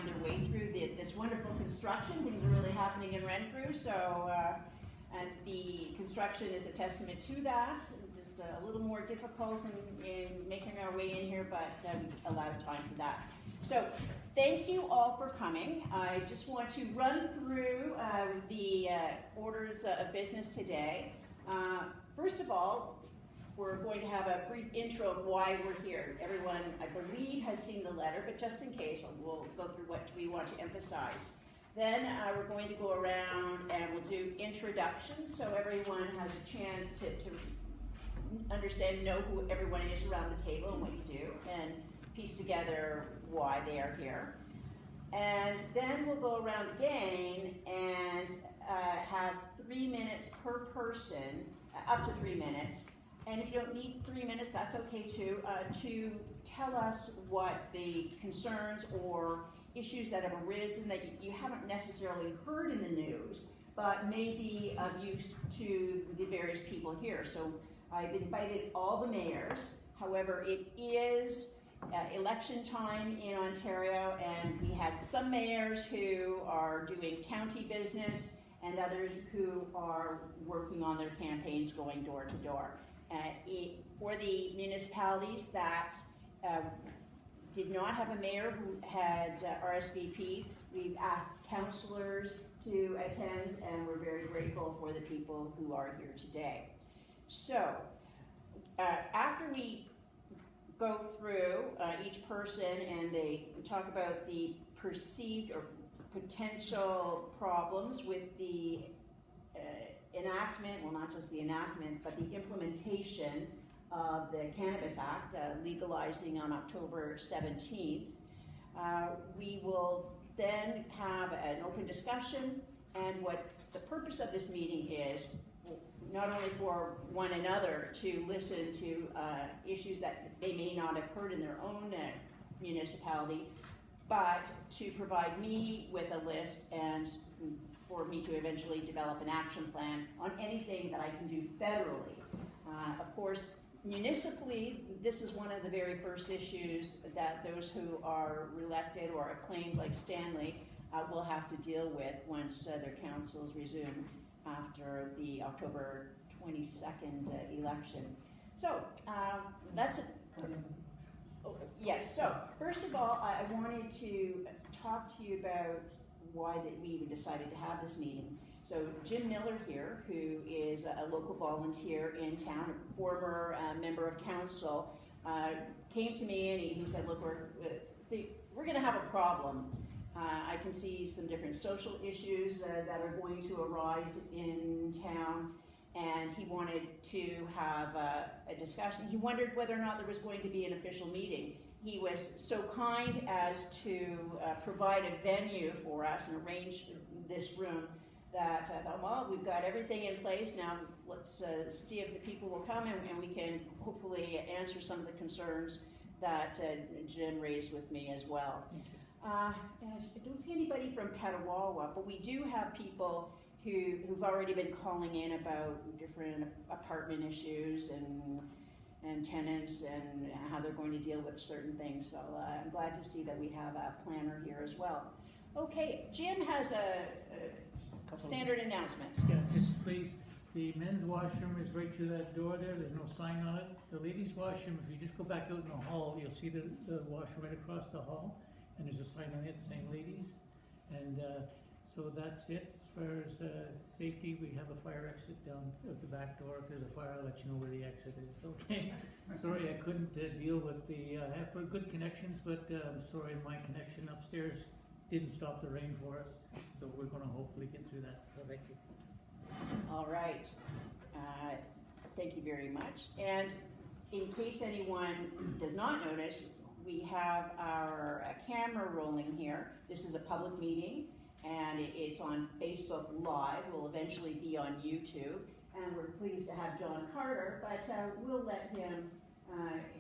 find their way through this wonderful construction. Things are really happening in Renfrew, so and the construction is a testament to that. Just a little more difficult in making our way in here, but a lot of time for that. So thank you all for coming. I just want to run through the orders of business today. First of all, we're going to have a brief intro of why we're here. Everyone, I believe, has seen the letter, but just in case, we'll go through what we want to emphasize. Then we're going to go around and we'll do introductions, so everyone has a chance to understand, know who everyone is around the table and what you do, and piece together why they are here. And then we'll go around again and have 3 minutes per person, up to 3 minutes. And if you don't need 3 minutes, that's okay too, to tell us what the concerns or issues that have arisen that you haven't necessarily heard in the news, but may be of use to the various people here. So I've invited all the mayors. However, it is election time in Ontario, and we had some mayors who are doing county business and others who are working on their campaigns going door to door. For the municipalities that did not have a mayor who had RSVP, we've asked councillors to attend, and we're very grateful for the people who are here today. So, after we go through each person and they talk about the perceived or potential problems with the enactment, well, not just the enactment, but the implementation of the Cannabis Act, legalizing on October 17th. We will then have an open discussion, and what the purpose of this meeting is, not only for one another to listen to issues that they may not have heard in their own municipality, but to provide me with a list and for me to eventually develop an action plan on anything that I can do federally. Of course, municipally, this is one of the very first issues that those who are re-elected or acclaimed like Stanley will have to deal with once their councils resume after the October 22nd election. So that's it. Oh, yes, so first of all, I wanted to talk to you about why that we decided to have this meeting. So Jim Miller here, who is a local volunteer in town, a former member of council, came to me and he said, look, we're going to have a problem. I can see some different social issues that are going to arise in town, and he wanted to have a discussion. He wondered whether or not there was going to be an official meeting. He was so kind as to provide a venue for us and arrange this room that I thought, well, we've got everything in place. Now let's see if the people will come, and we can hopefully answer some of the concerns that Jim raised with me as well. I don't see anybody from Petawawa, but we do have people who've already been calling in about different apartment issues and tenants and how they're going to deal with certain things. So I'm glad to see that we have a planner here as well. Okay, Jim has a standard announcement. Yeah, just please, the men's washroom is right through that door there. There's no sign on it. The ladies' washroom, if you just go back out in the hall, you'll see the washroom right across the hall, and there's a sign on it saying ladies. And so that's it. As far as safety, we have a fire exit down at the back door. If there's a fire, I'll let you know where the exit is. Okay. Sorry, I couldn't deal with the. I have good connections, but I'm sorry, my connection upstairs didn't stop the rain for us. So we're going to hopefully get through that. So thank you. All right. Thank you very much. And in case anyone does not notice, we have our camera rolling here. This is a public meeting, and it's on Facebook Live. Will eventually be on YouTube, and we're pleased to have John Carter, but we'll let him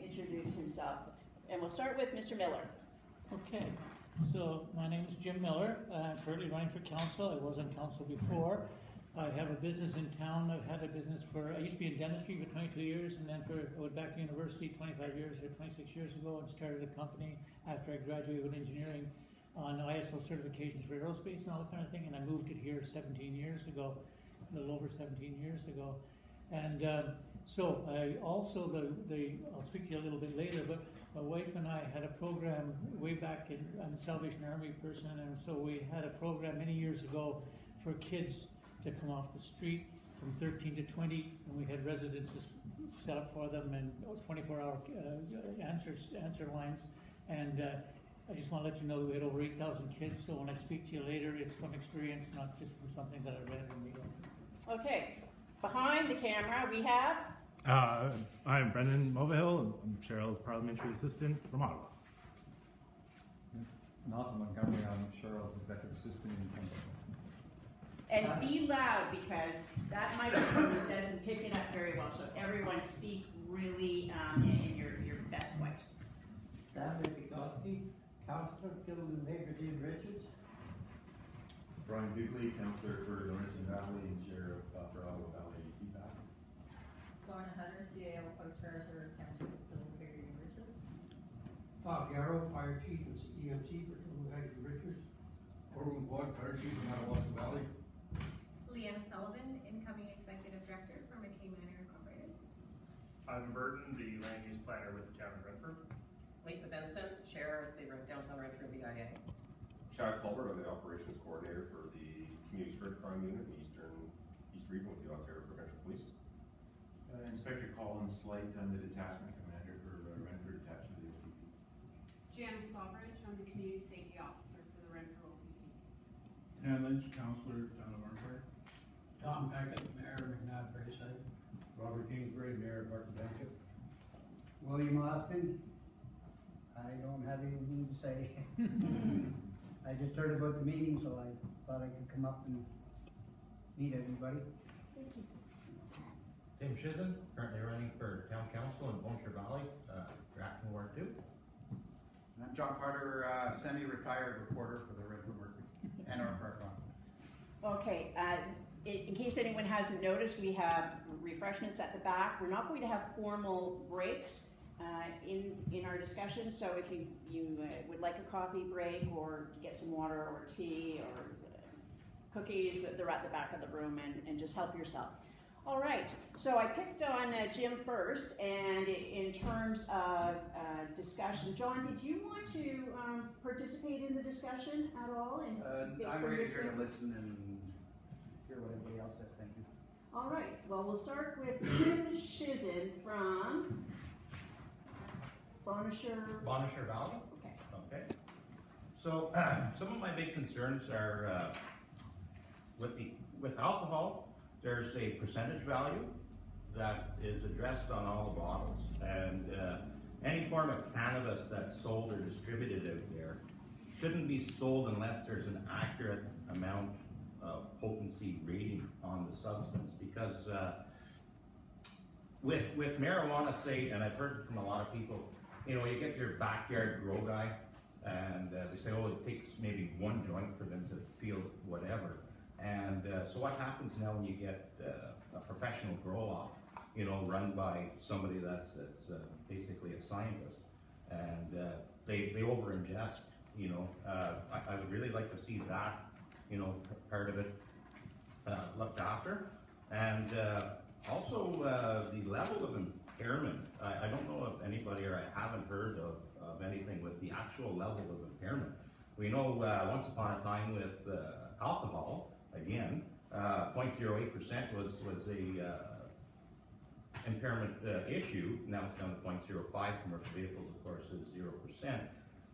introduce himself. And we'll start with Mr. Miller. Okay, so my name is Jim Miller. I'm currently running for council. I was on council before. I have a business in town. I've had a business I used to be in dentistry for 22 years, and then I went back to university 25 years or 26 years ago and started a company after I graduated with engineering on ISO certifications for aerospace and all that kind of thing, and I moved it here 17 years ago, a little over 17 years ago. And so I also, I'll speak to you a little bit later, but my wife and I had a program way back I'm a Salvation Army person, and so we had a program many years ago for kids to come off the street from 13 to 20, and we had residences set up for them and 24-hour answer lines. And I just want to let you know that we had over 8,000 kids, so when I speak to you later, it's from experience, not just from something that I read in the Okay, behind the camera we have. I'm Brendan Movahill. I'm Cheryl's parliamentary assistant from Ottawa. Malcolm Montgomery, I'm Cheryl's executive assistant in Pembroke. And be loud because that microphone doesn't pick it up very well, so everyone speak really in your best voice. Stanley Bukowski, Councillor, Gilman Neighbour Dean Richards. Brian Dugley, councillor for Laurentian Valley and chair of for Ottawa Valley CPAC. Lorna Hunter, CAO co-treasurer, township of Gilman Dean Richards. Bob Yarrow, Fire Chief and EMT for Gilman Dean Richards. Orwin Blood, Fire Chief in Madawaska Valley. Leanna Sullivan, incoming executive director for McKay Manor Incorporated. Ivan Burton, the land use planner with the town of Renfrew. Lisa Benson, chair of the downtown Renfrew BIA. Chad Culver, I'm the operations coordinator for the Community Street Crime Unit in East Region with the Ontario Provincial Police. Inspector Colin Slight, I'm the detachment commander for Renfrew Detachment of the OPP. Janice Sawbridge, I'm the community safety officer for the Renfrew OPP. Dan Lynch, councillor, town of Arnprior. Tom Packett, Mayor of McNabb Braeside. Robert Kingsbury, mayor of Barton Township. William Austin, I don't have anything to say. I just heard about the meeting, so I thought I could come up and meet everybody. Thank you. Tim Shizen, currently running for town council in Bonshire Valley, Grafton Ward 2. And I'm John Carter, semi-retired reporter for the Renfrew Mercury and our Park Line. Okay, in case anyone hasn't noticed, we have refreshments at the back. We're not going to have formal breaks in our discussion, so if you would like a coffee break or get some water or tea or cookies, they're at the back of the room, and just help yourself. All right, so I picked on Jim first, and in terms of discussion, John, did you want to participate in the discussion at all? I'm ready here to listen and hear what everybody else says. Thank you. All right, well, we'll start with Tim Shizen from Bonashire Valley. Okay. Okay. So some of my big concerns are with alcohol. There's a percentage value that is addressed on all the bottles, and any form of cannabis that's sold or distributed out there shouldn't be sold unless there's an accurate amount of potency rating on the substance, because with marijuana, say, and I've heard from a lot of people, you know, you get your backyard grow guy, and they say, oh, it takes maybe one joint for them to feel whatever. And so what happens now when you get a professional grow-off, you know, run by somebody that's basically a scientist, and they over-ingest, you know. I would really like to see that, you know, part of it looked after. And also the level of impairment. I don't know if anybody, or I haven't heard of anything with the actual level of impairment. We know once upon a time with alcohol, again, 0.08% was a impairment issue. Now it's down to 0.05. Commercial vehicles, of course, is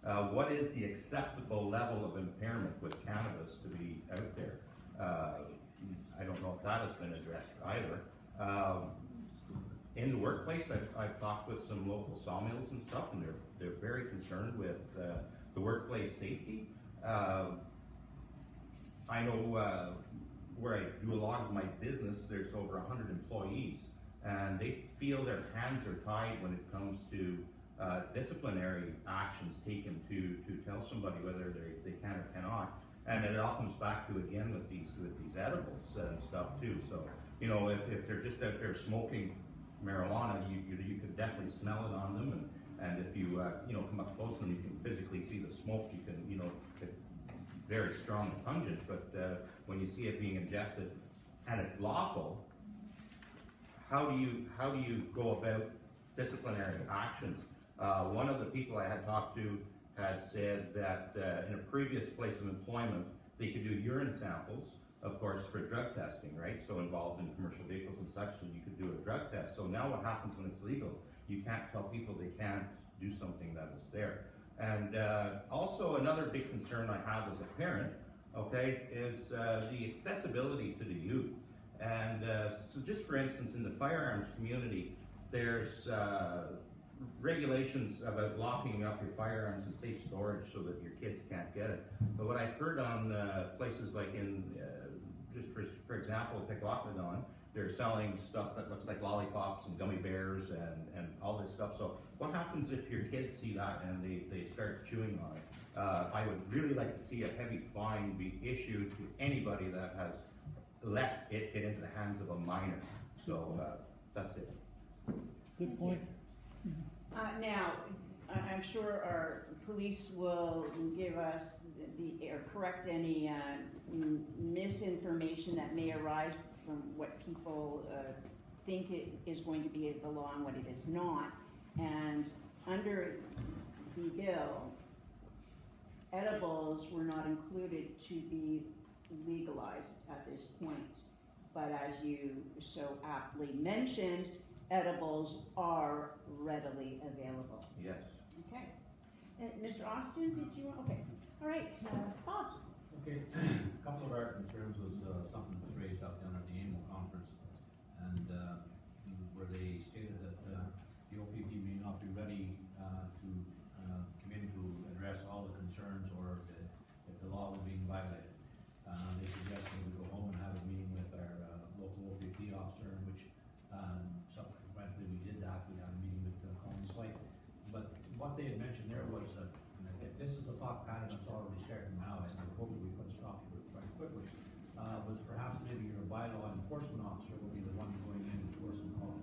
0%. What is the acceptable level of impairment with cannabis to be out there? I don't know if that has been addressed either. In the workplace, I've talked with some local sawmills and stuff, and they're very concerned with the workplace safety. I know where I do a lot of my business, there's over 100 employees, and they feel their hands are tied when it comes to disciplinary actions taken to tell somebody whether they can or cannot. And it all comes back to, again, with these edibles and stuff too. So, you know, if they're just out there smoking marijuana, you could definitely smell it on them, and if you you know, come up close and you can physically see the smoke, you can, you know, very strong and pungent, but when you see it being ingested and it's lawful, how do you go about disciplinary actions? One of the people I had talked to had said that in a previous place of employment, they could do urine samples, of course, for drug testing, right? So involved in commercial vehicles and such, so you could do a drug test. So now what happens when it's legal? You can't tell people they can't do something that is there. And also another big concern I have as a parent, okay, is the accessibility to the youth. And so just for instance, in the firearms community, there's regulations about locking up your firearms in safe storage so that your kids can't get it. But what I've heard on places like in, just for example, Pickwalkadon, they're selling stuff that looks like lollipops and gummy bears and all this stuff. So what happens if your kids see that and they start chewing on it? I would really like to see a heavy fine be issued to anybody that has let it get into the hands of a minor. So that's it. Good point. Now, I'm sure our police will give us or correct any misinformation that may arise from what people think it is going to be the law and what it is not. And under the bill, edibles were not included to be legalized at this point. But as you so aptly mentioned, edibles are readily available. Yes. Okay. Mr. Austin, did you want, okay. All right, Bob. Okay, a couple of our concerns was something that was raised up down at the annual conference, and where they stated that the OPP may not be ready to come in to address all the concerns or if the law was being violated. They suggested we go home and have a meeting with our local OPP officer, in which subsequently we did that. We had a meeting with Colin Slate. But what they had mentioned there was that if this is the thought pattern that's already starting now, and I'm hoping we put a stop to it quite quickly, was perhaps maybe your bylaw enforcement officer will be the one going in and enforcing the law.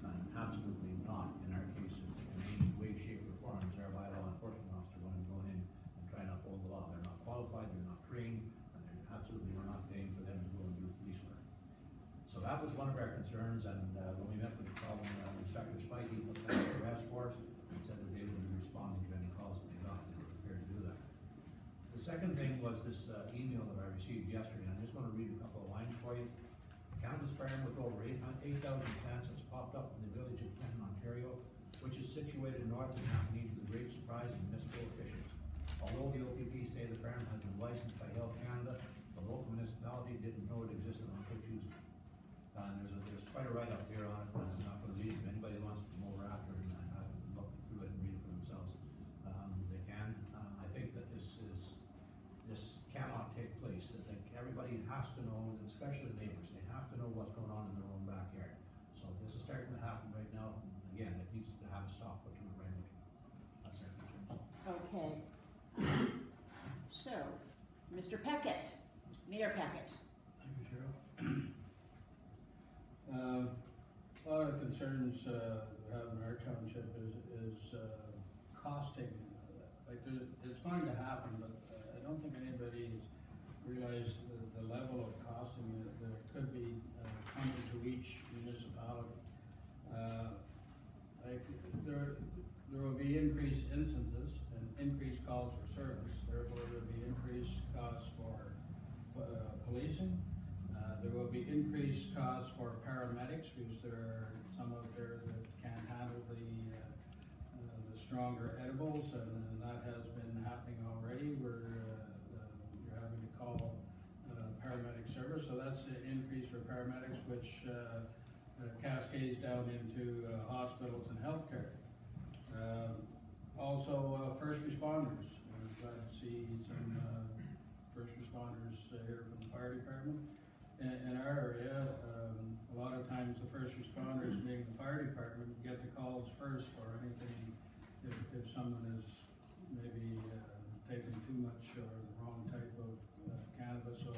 And absolutely not in our case in any way, shape, or form is our bylaw enforcement officer going in and trying to uphold the law. They're not qualified, they're not trained, and they're absolutely, we're not paying for them to go and do police work. So that was one of our concerns, and when we met with the problem, Inspector Spikey looked at the arrest force and said that they would be responding to any calls that they got, and they were prepared to do that. The second thing was this email that I received yesterday, and I'm just going to read a couple of lines for you. Cannabis farm with over 8,000 plants has popped up in the village of Clinton, Ontario, which is situated north of Napanee, to the great surprise of municipal officials. Although the OPP say the farm has been licensed by Health Canada, the local municipality didn't know it existed until Tuesday. And there's quite a write-up here on it, and I'm not going to read it. If anybody wants to come over after and have a look through it and read it for themselves, they can. I think that this cannot take place. That everybody has to know, especially the neighbors, they have to know what's going on in their own backyard. So if this is starting to happen right now, again, it needs to have a stop put to it right away. That's our concern. Okay. So, Mr. Peckett, Mayor Peckett. Thank you, Cheryl. A lot of concerns we have in our township is costing. Like it's going to happen, but I don't think anybody's realized the level of costing that it could be coming to each municipality. There will be increased instances and increased calls for service. Therefore, there will be increased costs for policing. There will be increased costs for paramedics because there are some out there that can't handle the stronger edibles, and that has been happening already where you're having to call paramedic service. So that's an increase for paramedics, which cascades down into hospitals and healthcare. Also, first responders. We're glad to see some first responders here from the fire department. In our area, a lot of times the first responders, being the fire department, get the calls first for anything. If someone is maybe taking too much or the wrong type of cannabis or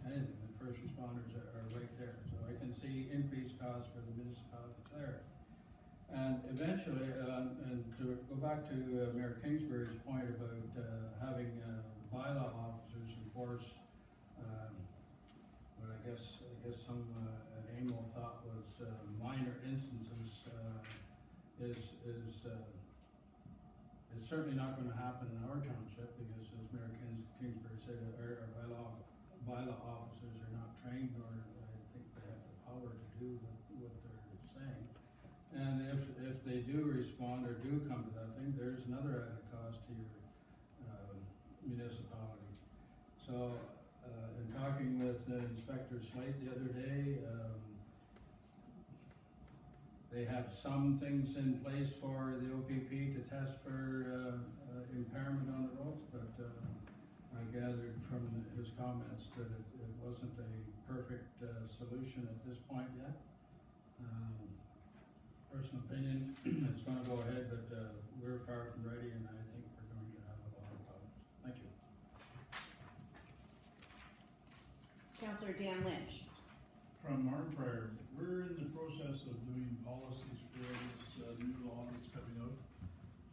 anything, the first responders are right there. So I can see increased costs for the municipality there. And eventually, and to go back to Mayor Kingsbury's point about having bylaw officers guess some, an AMO thought was, minor instances, is certainly not gonna happen in our township, because as Mayor Kingsbury said, our bylaw officers are not trained, nor I think they have the power to do what they're saying. And if they do respond or do come to that thing, there's another added cost to your, municipality. So, in talking with Inspector Slate the other day, they have some things in place for the OPP to test for impairment on the roads, but I gathered from his comments that it wasn't a perfect solution at this point yet. Personal opinion, it's gonna go ahead, but we're far from ready, and I think we're going to have a lot of problems. Thank you. Councillor Dan Lynch. From our prior, we're in the process of doing policies for this new law that's coming out.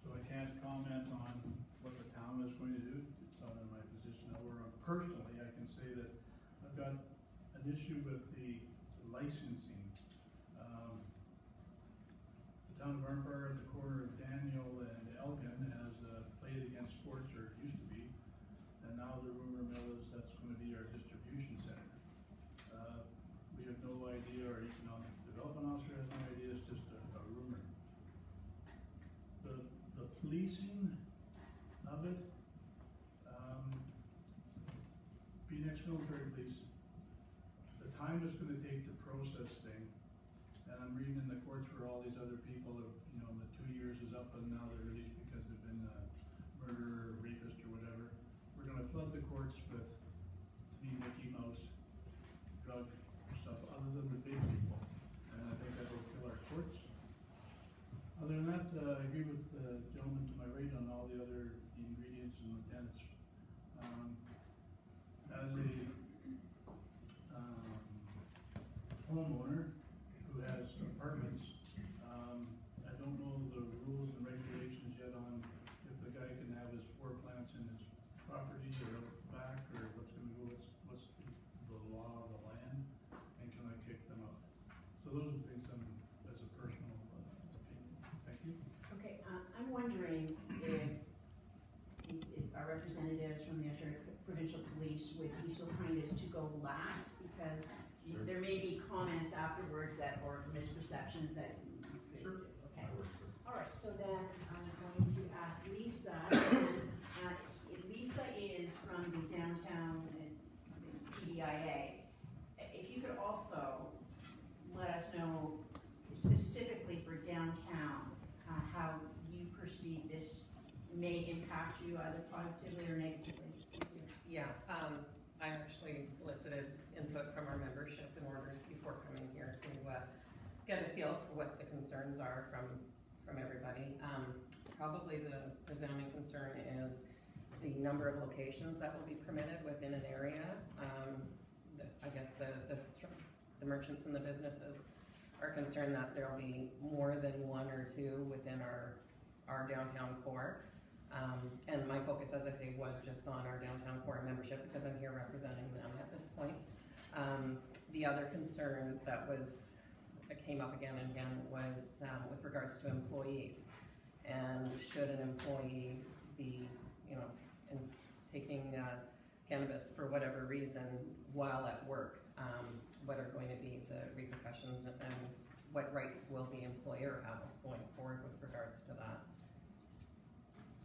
So I can't comment on what the town is going to do. It's not in my position. However, personally, I can say that I've got an issue with the licensing. The town of Arnprior at the corner of Daniel and Elgin has played against sports, or it used to be. And now the rumor mill is that's going to be our distribution center. We have no idea, our economic development officer has no idea, it's just a rumor. The policing of it, Phoenix Military Police, the time it's gonna take to process thing, and I'm reading in the courts where all these other people have, the 2 years is up and now they're released because they've been murderer, rapist, or whatever. We're gonna flood the courts with, to me, Mickey Mouse, drug stuff, other than the big people, and I think that will kill our courts. Other than that, I agree with the gentleman to my right on all the other ingredients and the tenants. As a homeowner who has apartments, I don't know the rules and regulations yet on if the guy can have his 4 plants in his property or out back, or what's gonna go, what's the law of the land, and can I kick them out? So those are things as a personal opinion. Thank you. Okay, I'm wondering if our representatives from the Ontario Provincial Police would be so kind as to go last, because Sure. there may be comments afterwards or misperceptions that you could. Sure. Okay. That works, sir. All right, so then I'm going to ask Lisa, and Lisa is from the downtown PDIA. If you could also let us know specifically for downtown, how you perceive this may impact you either positively or negatively. Thank you. Yeah, I actually solicited input from our membership in order, before coming here, to get a feel for what the concerns are from everybody. Probably the resounding concern is the number of locations that will be permitted within an area. I guess the merchants and the businesses are concerned that there'll be more than 1 or 2 within our downtown core. And my focus, as I say, was just on our downtown core membership, because I'm here representing them at this point. The other concern that came up again and again was with regards to employees. And should an employee be, taking cannabis for whatever reason while at work, what are going to be the repercussions, and what rights will the employer have going forward with regards to that?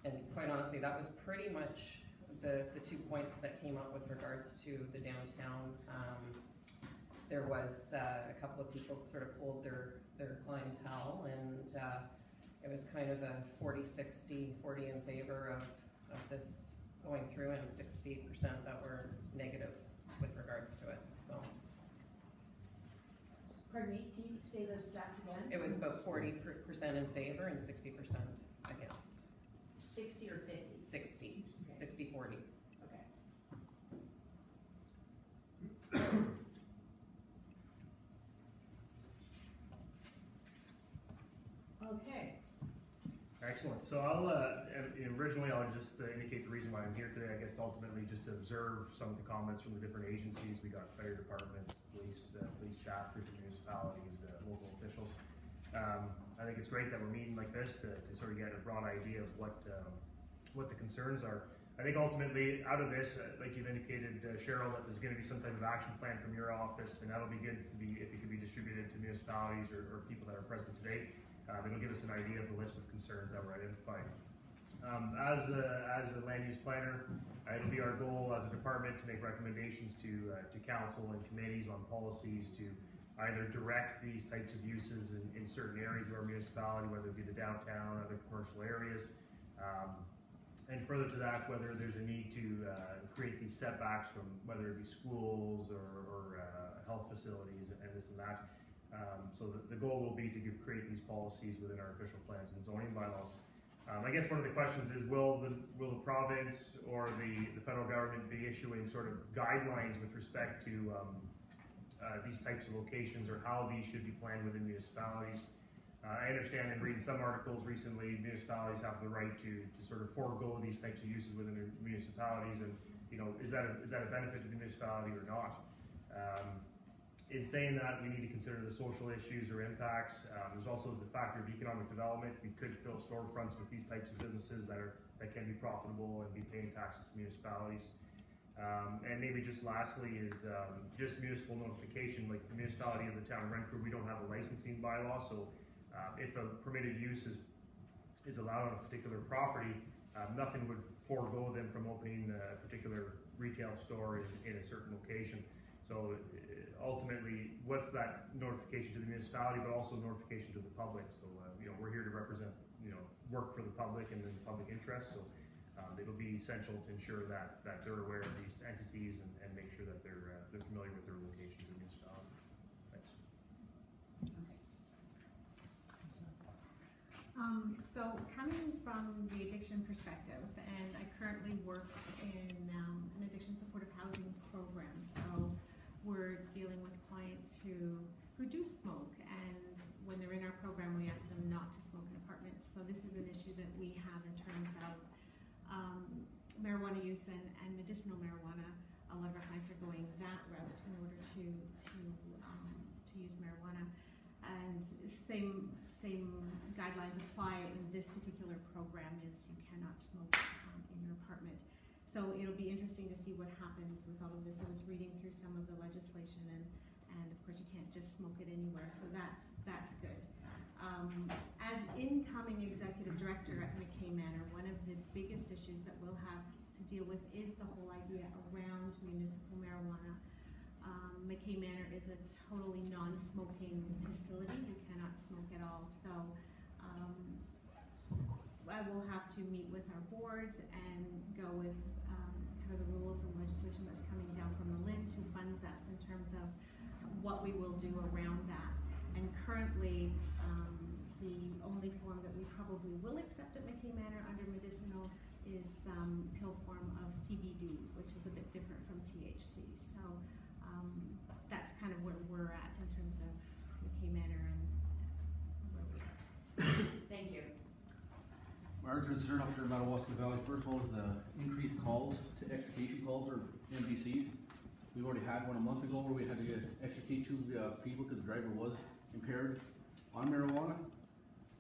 And quite honestly, that was pretty much the 2 points that came up with regards to the downtown. There was a couple of people sort of pulled their clientele, and it was kind of a 40-60, 40 in favor of this going through, and 60% that were negative with regards to it. So Pardon me, can you say those stats again? it was about 40% in favor and 60% against. 60 or 50? 60, Okay. 60-40. Okay. Okay. All right, Excellent. So originally I'll just indicate the reason why I'm here today. I guess ultimately just to observe some of the comments from the different agencies. We got fire departments, police staff, different municipalities, local officials. I think it's great that we're meeting like this to sort of get a broad idea of what the concerns are. I think ultimately out of this, like you've indicated, Cheryl, that there's going to be some type of action plan from your office, and that'll be good to be if it could be distributed to municipalities or people that are present today. It'll give us an idea of the list of concerns that were identified. As a land use planner, it'll be our goal as a department to make recommendations to council and committees on policies to either direct these types of uses in certain areas of our municipality, whether it be the downtown, other commercial areas. And further to that, whether there's a need to create these setbacks from whether it be schools or health facilities and this and that. So the goal will be to create these policies within our official plans and zoning bylaws. I guess one of the questions is, will the province or the federal government be issuing sort of guidelines with respect to these types of locations, or how these should be planned within municipalities? I understand in reading some articles recently, municipalities have the right to sort of forego these types of uses within their municipalities, and is that a benefit to the municipality or not? In saying that, we need to consider the social issues or impacts. There's also the factor of economic development. We could fill storefronts with these types of businesses that can be profitable and be paying taxes to municipalities. And maybe just lastly is just municipal notification. Like the municipality of the town of Renfrew, we don't have a licensing bylaw, so if a permitted use is allowed on a particular property, nothing would forego them from opening a particular retail store in a certain location. So ultimately, what's that notification to the municipality, but also notification to the public? So we're here to represent, work for the public and in the public interest. So it'll be essential to ensure that they're aware of these entities and make sure that they're familiar with their locations in the municipality. Thanks. So coming from the addiction perspective, and I currently work in an addiction supportive housing program. So we're dealing with clients who do smoke, and when they're in our program, we ask them not to smoke in apartments. So this is an issue that we have in terms of marijuana use and medicinal marijuana. A lot of our clients are going that route in order to use marijuana, and same guidelines apply in this particular program. Is you cannot smoke in your apartment. So it'll be interesting to see what happens with all of this. I was reading through some of the legislation, and of course you can't just smoke it anywhere, so that's good. As incoming executive director at McKay Manor, one of the biggest issues that we'll have to deal with is the whole idea around municipal marijuana. McKay Manor is a totally non-smoking facility. You cannot smoke at all. So I will have to meet with our board and go with kind of the rules and legislation that's coming down from the LINT, who funds us, in terms of what we will do around that. And currently, the only form that we probably will accept at McKay Manor under medicinal is pill form of CBD, which is a bit different from THC. So that's kind of where we're at in terms of McKay Manor and where we are. Thank you. Our concern up there in Madawaska Valley, first of all, is the increased calls to extrication calls, or MDCs. We already had one a month ago where we had to extricate 2 people because the driver was impaired on marijuana.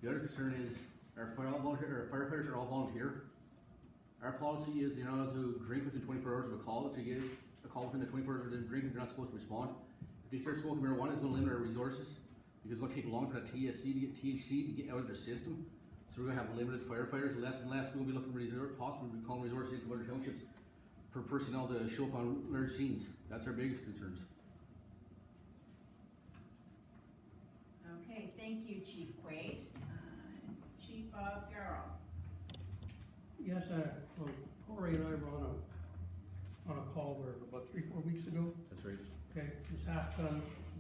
The other concern is our firefighters are all volunteer. Our policy is you're not allowed to drink within 24 hours of a call. If you get a call within the 24 hours of the drink, you're not supposed to respond. If they start smoking marijuana, it's going to limit our resources because it's going to take long for that THC to get out of their system. So we're going to have limited firefighters. Less and less we'll be looking for possibly calling resources into other townships for personnel to show up on large scenes. That's our biggest concerns. Okay, thank you, Chief Quaid. Chief Garrell. Yes, well, Corey and I were on a call about 3-4 weeks ago. That's right. Okay,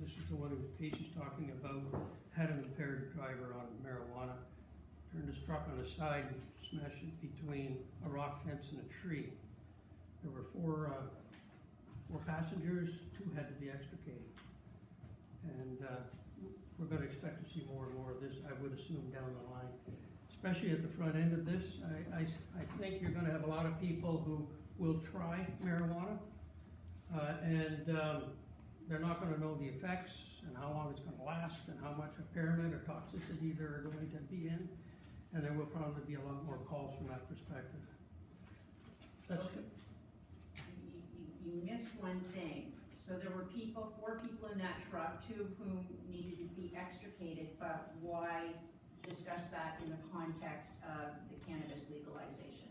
this is the one who Casey's talking about, had an impaired driver on marijuana, turned his truck on the side and smashed it between a rock fence and a tree. There were four passengers, 2 had to be extricated. And we're going to expect to see more and more of this, I would assume, down the line, especially at the front end of this. I think you're gonna have a lot of people who will try marijuana, and they're not gonna know the effects and how long it's gonna last and how much impairment or toxicity there are going to be in, and there will probably be a lot more calls from that perspective. That's good. You missed one thing. So there were four people in that truck, two of whom needed to be extricated, but why discuss that in the context of the cannabis legalization?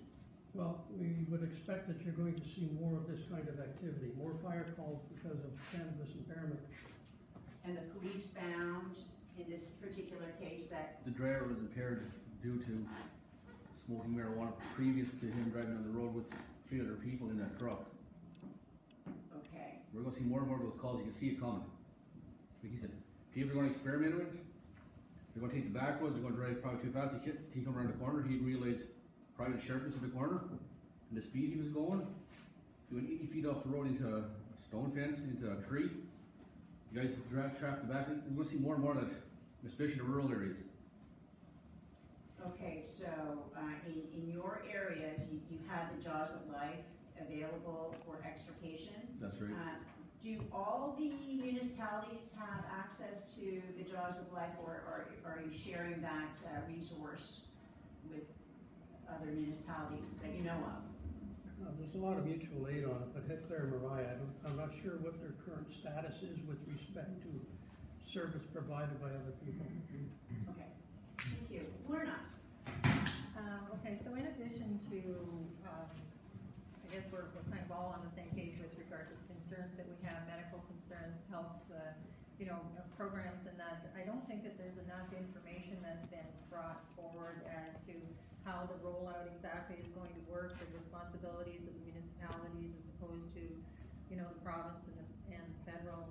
Well, we would expect that you're going to see more of this kind of activity, more fire calls because of cannabis impairment. And the police found in this particular case that The driver was impaired due to smoking marijuana previous to him driving on the road with 3 other people in that truck. okay, We're gonna see more and more of those calls, you can see it coming. Like he said, people are gonna experiment with it, they're gonna take the back roads, they're gonna drive probably too fast, he come around the corner, he'd realize probably the sharpness of the corner, and the speed he was going, he went 80 feet off the road into a stone fence, into a tree. You guys trapped the back, we're gonna see more and more of that, especially in the rural areas. okay, so, in your areas, you had the Jaws of Life available for extrication. That's right. Do all the municipalities have access to the Jaws of Life, or are you sharing that resource with other municipalities that you know of? There's a lot of mutual aid on it, but Hitler and Mariah, I'm not sure what their current status is with respect to service provided by other people. Okay, thank you. Lorna? Okay, so in addition to, I guess we're kind of all on the same page with regard to concerns that we have, medical concerns, health, programs and that. I don't think that there's enough information that's been brought forward as to how the rollout exactly is going to work, the responsibilities of the municipalities as opposed to, the province and federal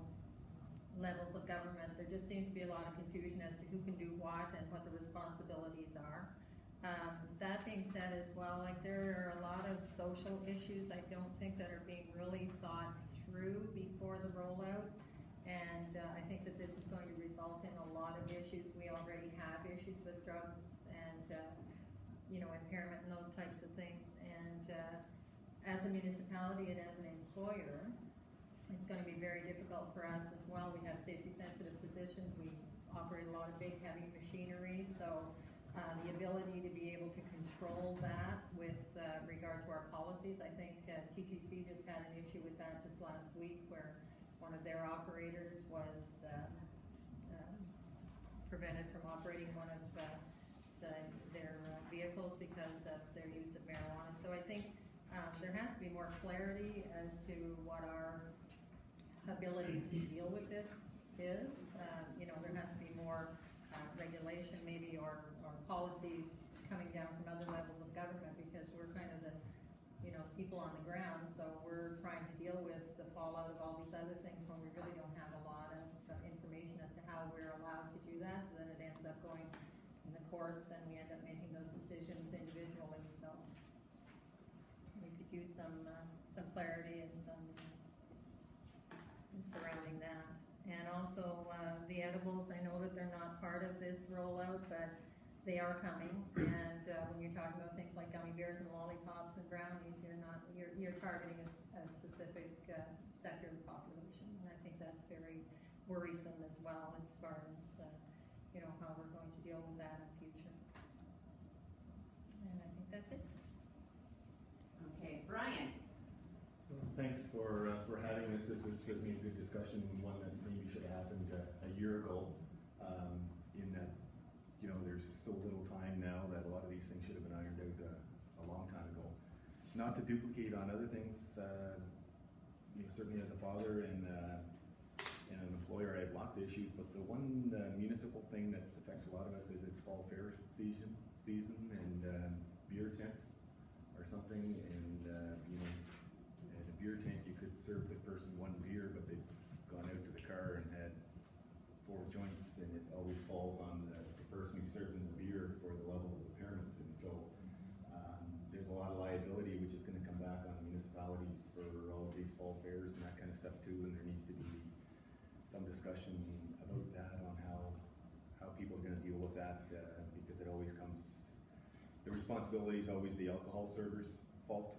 levels of government. There just seems to be a lot of confusion as to who can do what and what the responsibilities are. That being said as well, like there are a lot of social issues I don't think that are being really thought through before the rollout. And I think that this is going to result in a lot of issues. We already have issues with drugs and, impairment and those types of things. And as a municipality and as an employer, it's going to be very difficult for us as well. We have safety sensitive positions. We operate a lot of big heavy machinery. So the ability to be able to control that with regard to our policies, I think TTC just had an issue with that just last week where one of their operators was prevented from operating one of their vehicles because of their use of marijuana. So I think there has to be more clarity as to what our ability to deal with this is. There has to be more regulation maybe or policies coming down from other levels of government because we're kind of the people on the ground, so we're trying to deal with the fallout of all these other things when we really don't have a lot of information as to how we're allowed to do that, so then it ends up going in the courts and we end up making those decisions individually. So we could use some clarity and some surrounding that. And also the edibles, I know that they're not part of this rollout, but they are coming. And when you're talking about things like gummy bears and lollipops and brownies, you're targeting a specific sector of the population. And I think that's very worrisome as well as far as how we're going to deal with that in the future. And I think that's it. Okay, Brian? Thanks for having this. This is certainly a good discussion, one that maybe should have happened a year ago. In that, there's so little time now that a lot of these things should have been ironed out a long time ago. Not to duplicate on other things, certainly as a father and an employer, I have lots of issues. But the one municipal thing that affects a lot of us is it's fall fair season, and beer tents or something, and at a beer tent you could serve the person one beer, but they've gone out to the car and had 4 joints, and it always falls on the person who served them the beer for the level of impairment. And so there's a lot of liability which is going to come back on municipalities for all of these fall fairs and that kind of stuff too, and there needs to be some discussion about that on how people are going to deal with that because it always comes the responsibility is always the alcohol server's fault,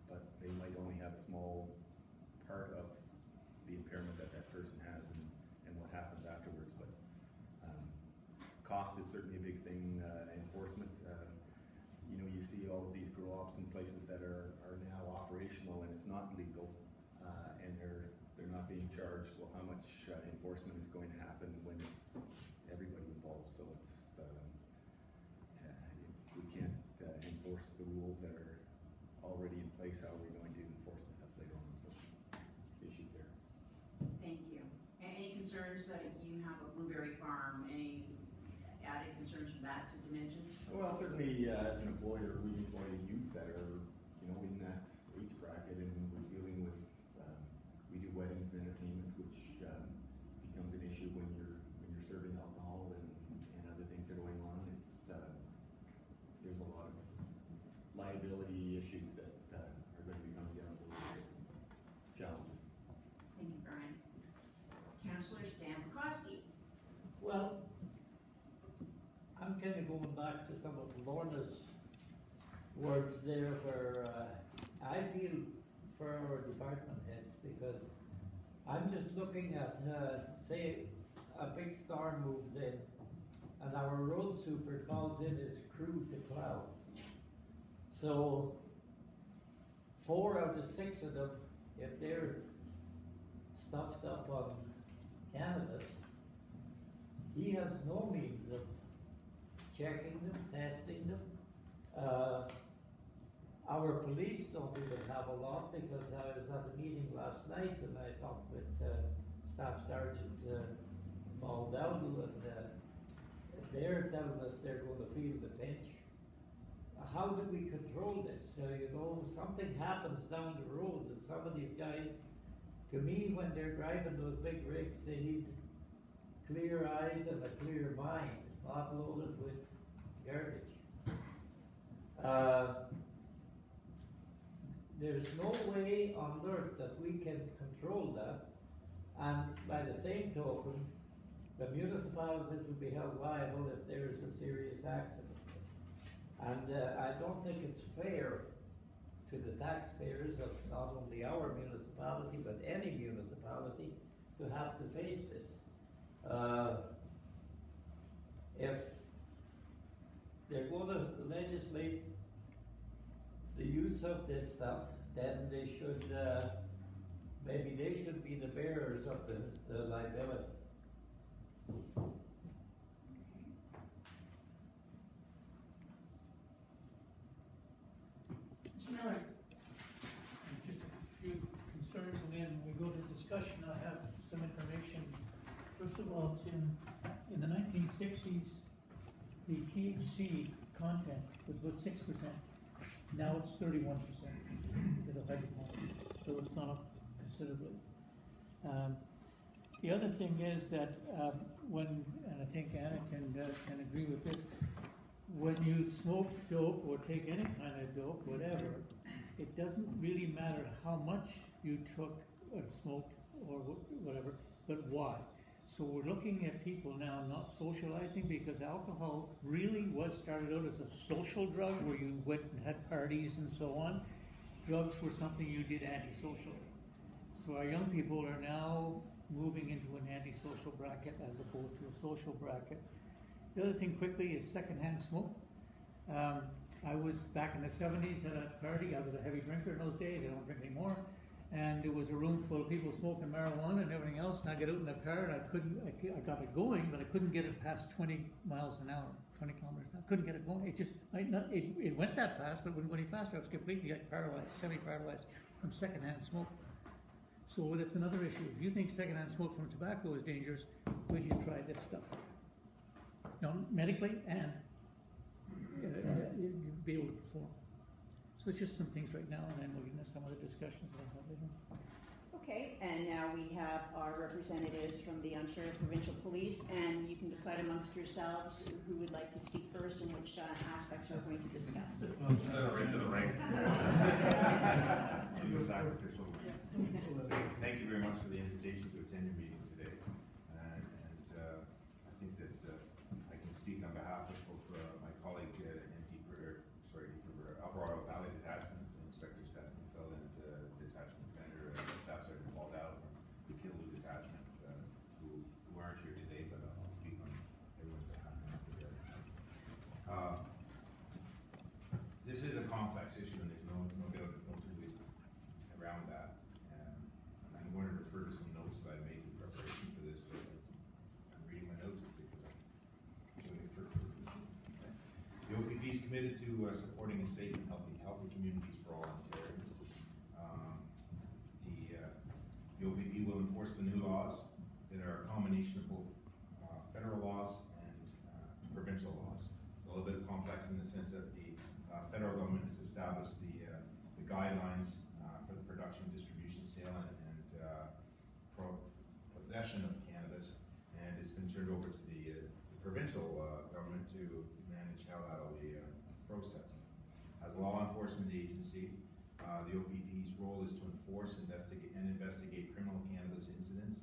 but they might only have a small part of the impairment that that person has and what happens afterwards. But cost is certainly a big thing. Enforcement, you know, you see all of these grow-ops in places that are now operational and it's not legal, and they're not being charged. Well, how much enforcement is going to happen when it's everybody involved? So it's if we can't enforce the rules that are already in place, how are we going to enforce the stuff later on? So issues there. Thank you. Any concerns that you have of Blueberry Farm? Any added concerns from that dimension? Well, certainly as an employer, we employ youth that are, you know, in that age bracket, and we're dealing with, we do weddings and entertainment, which becomes an issue when you're serving alcohol and other things are going on. It's there's a lot of liability issues that are going to be coming down with this challenges. Thank you, Brian. Councillor Stan Bukowski. Well, I'm kind of going back to some of Lorna's words there where I feel for our department heads, because I'm just looking at, say, a big storm moves in and our road super calls in his crew to plow. So 4 out of 6 of them, if they're stuffed up on cannabis, he has no means of checking them, testing them. Our police don't even have a lot, because I was at a meeting last night and I talked with Staff Sergeant Maldowdle, and they're telling us they're going to feel the pinch. How do we control this? You know, something happens down the road, and some of these guys, to me, when they're driving those big rigs, they need clear eyes and a clear mind, not loaded with garbage. There's no way on earth that we can control that, and by the same token, the municipalities will be held liable if there is a serious accident. And I don't think it's fair to the taxpayers of not only our municipality, but any municipality, to have to face this. If they're going to legislate the use of this stuff, then they should, maybe they should be the bearers of the liability. Mr. Miller. Just a few concerns, and then when we go to discussion, I have some information. First of all, in the 1960s, the THC content was about 6%. Now it's 31% because of hydroponics, so it's gone up considerably. The other thing is that when, and I think Anna can agree with this, when you smoke dope or take any kind of dope, whatever, it doesn't really matter how much you took or smoked or whatever, but why. So we're looking at people now not socializing, because alcohol really was started out as a social drug where you went and had parties and so on. Drugs were something you did antisocially. So our young people are now moving into an antisocial bracket as opposed to a social bracket. The other thing quickly is secondhand smoke. I was back in the 70s at a party. I was a heavy drinker in those days. I don't drink anymore. And there was a room full of people smoking marijuana and everything else, and I got out in the car and I got it going, but I couldn't get it past 20 miles an hour, 20 kilometers an hour. I couldn't get it going. It just, it went that fast, but it wouldn't go any faster. I was completely paralyzed, semi-paralyzed from secondhand smoke. So that's another issue. If you think secondhand smoke from tobacco is dangerous, wait till you try this stuff. Now, medically and you'll be able to perform. So it's just some things right now, and then we'll get into some other discussions that I'll have later. Okay, and now we have our representatives from the Ontario Provincial Police, and you can decide amongst yourselves who would like to speak first and which aspects you're going to discuss. Send it right to the rank. I'm the sacrificial. Thank you very much for the invitation to attend your meeting today. I think that I can speak on behalf of both my colleague in supporting a safe and healthy communities for all Ontarians. The OPP will enforce the new laws that are a combination of both federal laws and provincial laws. It's a little bit complex in the sense that the federal government has established the guidelines for the production, distribution, sale, and possession of cannabis, and it's been turned over to the provincial government to manage how that will be processed. As a law enforcement agency, the OPP's role is to enforce, investigate criminal cannabis incidents,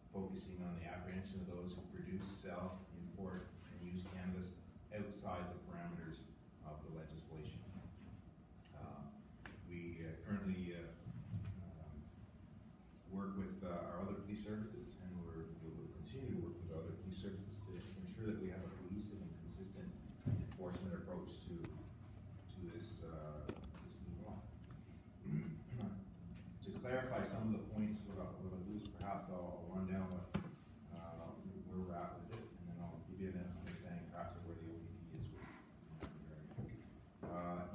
focusing on the apprehension of those who produce, sell, import, and use cannabis outside the parameters of the legislation. We currently work with our other police services, and we will continue to work with other police services to ensure that we have a cohesive and consistent enforcement approach to this new law. To clarify some of the points, what I'll do is perhaps I'll run down where we're at with it, and then I'll give you an understanding perhaps of where the OPP is with it.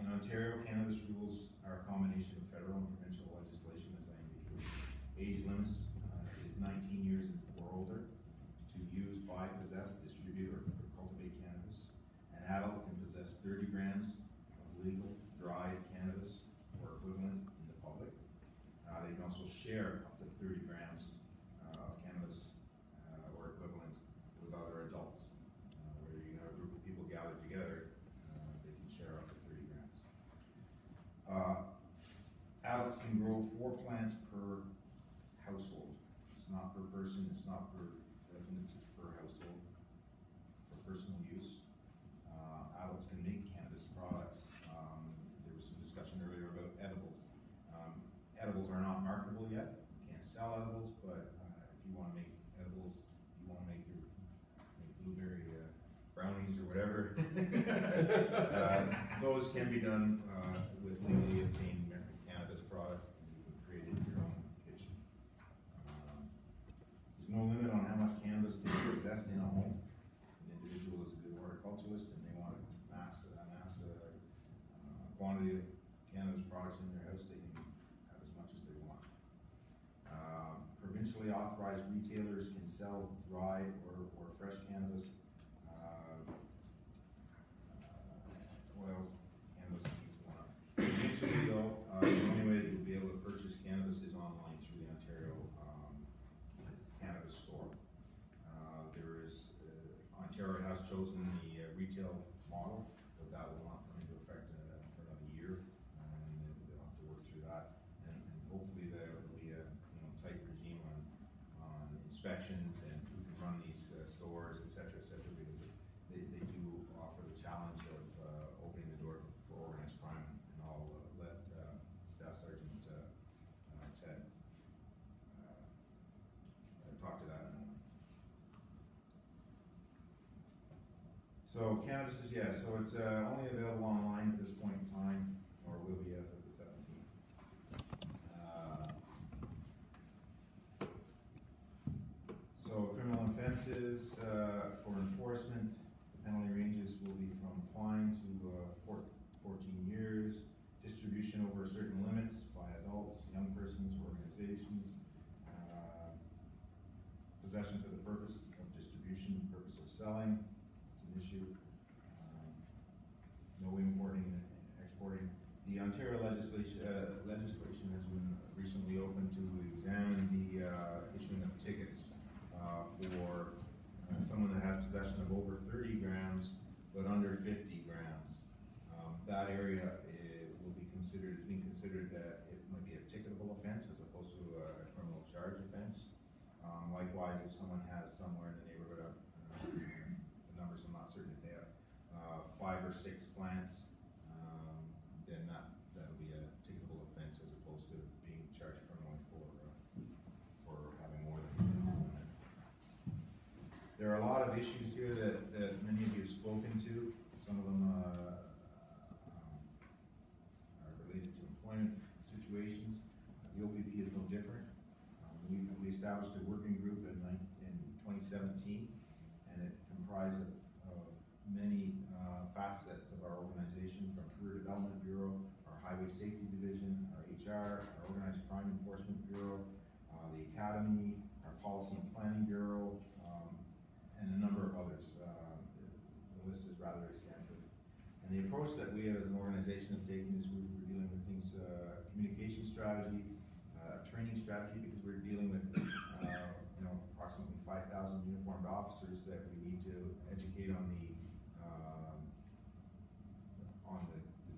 In Ontario, cannabis rules are a combination of federal and provincial legislation, as I indicated. Age limits is 19 years or older to use, buy, possess, distribute, or cultivate cannabis. An adult can possess 30 grams of legal dried cannabis or equivalent in the public. They can also share up to 30 grams of cannabis or equivalent with other adults. Where you have a group of people gathered together, they can share up to 30 grams. Adults can grow 4 plants per household. It's not per person, it's not per residence, it's per household for personal use. Adults can make cannabis products. There was some discussion earlier about edibles. Edibles are not marketable yet. You can't sell edibles, but if you want to make edibles, you want to make blueberry brownies or whatever, those can be done with legally obtained cannabis products, and you can create it in your own kitchen. There's no limit on how much cannabis can be possessed in a home. An individual is a good horticulturalist and they want to amass quantity of cannabis products in their house, they can have as much as they want. Provincially authorized retailers can sell dried or fresh cannabis, oils, cannabis seeds, one. Provincially though, the only way that you'll be able to purchase cannabis is online through the Ontario Cannabis Store. Ontario has chosen the retail model, but that will not come into effect for another year, and they'll have to work through that. And hopefully there will be a tight regime on inspections and who can run these stores, et cetera, because they do offer the challenge of opening the door for organized crime. And I'll let Staff Sergeant Ted talk to that in a moment. So cannabis is, so it's only available online at this point in time, or will be as of the 17th. So criminal offenses for enforcement, penalty ranges will be from fine to 14 years, distribution over certain limits by adults, young persons, organizations, possession for the purpose of distribution, purpose of selling, issue. No importing and exporting. The Ontario legislation has been recently opened to examine the issuing of tickets for someone that has possession of over 30 grams but under 50 grams. That area will be considered, it's being considered that it might be a ticketable offense as opposed to a criminal charge offense. Likewise, if someone has somewhere in the neighborhood of numbers, I'm not certain if they have 5 or 6 plants, then that'll be a ticketable offense as opposed to being charged criminally for having more than one. There are a lot of issues here that many of you have spoken to. Some of them are related to employment situations. The OPP is no different. We established a working group in 2017, and it comprised of many facets of our organization, from Career Development Bureau, our Highway Safety Division, our HR, our Organized Crime Enforcement Bureau, the Academy, our Policy and Planning Bureau, and a number of others. The list is rather extensive. And the approach that we as an organization have taken is we're dealing with things, communication strategy, training strategy, because we're dealing with approximately 5,000 uniformed officers that we need to educate on the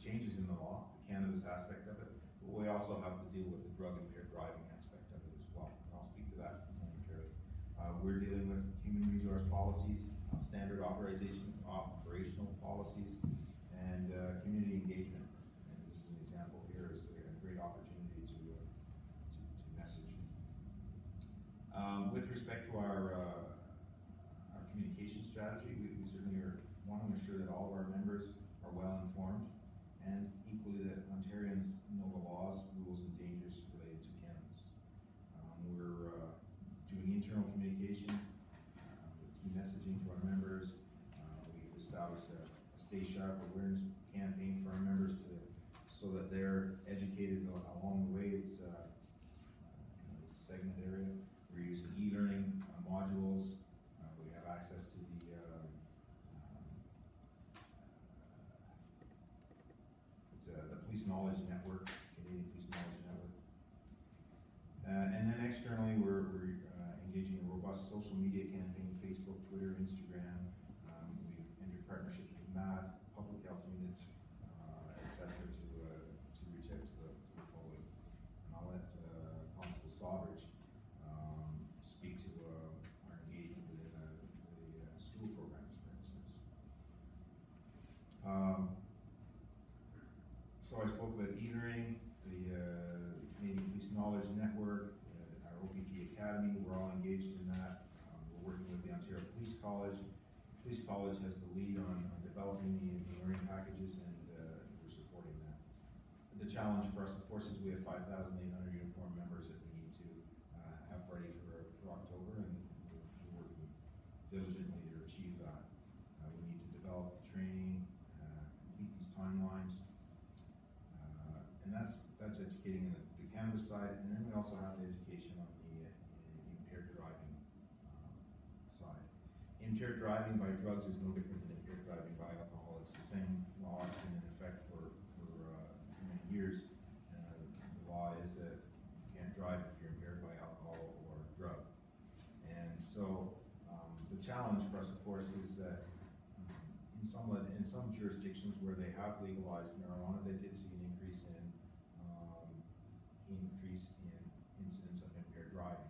changes in the law, the cannabis aspect of it. But we also have to deal with the drug impaired driving aspect of it as well. I'll speak to that momentarily. We're dealing with human resource policies, standard operational policies, and community engagement. And this is an example here, is a great opportunity to message. With respect to our communication strategy, we certainly want to ensure that all of our members are well informed, and equally that Ontarians know the laws, rules, and dangers related to cannabis. We're doing internal communication with key messaging to our members. We've established a Stay Sharp awareness campaign for our members so that they're educated along the way. It's segment area. We're using e-learning modules. We have access to the Police Knowledge Network, Canadian Police Knowledge Network. And then externally, we're engaging in a robust social media campaign, Facebook, Twitter, Instagram. We've entered partnerships with MAD, public health units, etc. to reach out to the public. And I'll let Constable Sawbridge speak to our engagement within the school programs, for instance. So I spoke about e-learning, the Canadian Police Knowledge Network, our OPP Academy. We're all engaged in that. We're working with the Ontario Police College. Police College has the lead on developing the learning packages, and we're supporting that. The challenge for us, of course, is we have 5,800 uniformed members that we need to have ready for October, and we're working diligently to achieve that. We need to develop training, complete these timelines. And that's educating the cannabis side, and then we also have the education on the impaired driving side. Impaired driving by drugs is no different than impaired driving by alcohol. It's the same law. It's been in effect for many years. The law is that you can't drive if you're impaired by alcohol or drug. And so the challenge for us, of course, is that in some jurisdictions where they have legalized marijuana, they did see an increase in incidents of impaired driving.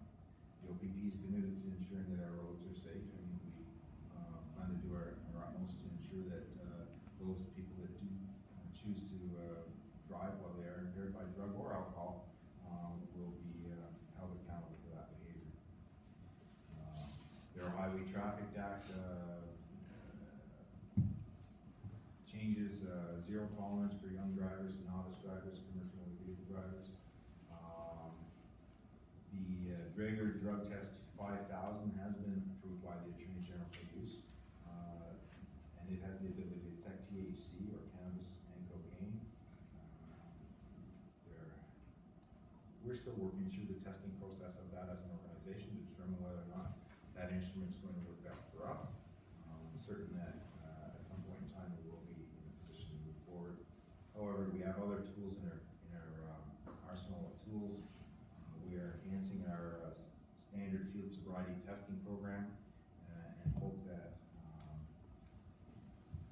The OPP is committed to ensuring that our roads are safe, and we plan to do our utmost to ensure that those people that do choose to drive while they are impaired by drug or alcohol will be held accountable for that behavior. There are Highway Traffic Act changes, zero tolerance for young drivers, novice drivers, commercial vehicle drivers. The Draeger drug test 5000 has been approved by the Attorney General for use, and it has the ability to detect THC or cannabis and cocaine. We're still working through the testing process of that as an organization to determine whether or not that instrument is going to work best for us. I'm certain that at some point in time we will be in a position to move forward. However, we have other tools in our arsenal of tools. We are enhancing our standard field sobriety testing program, and hope that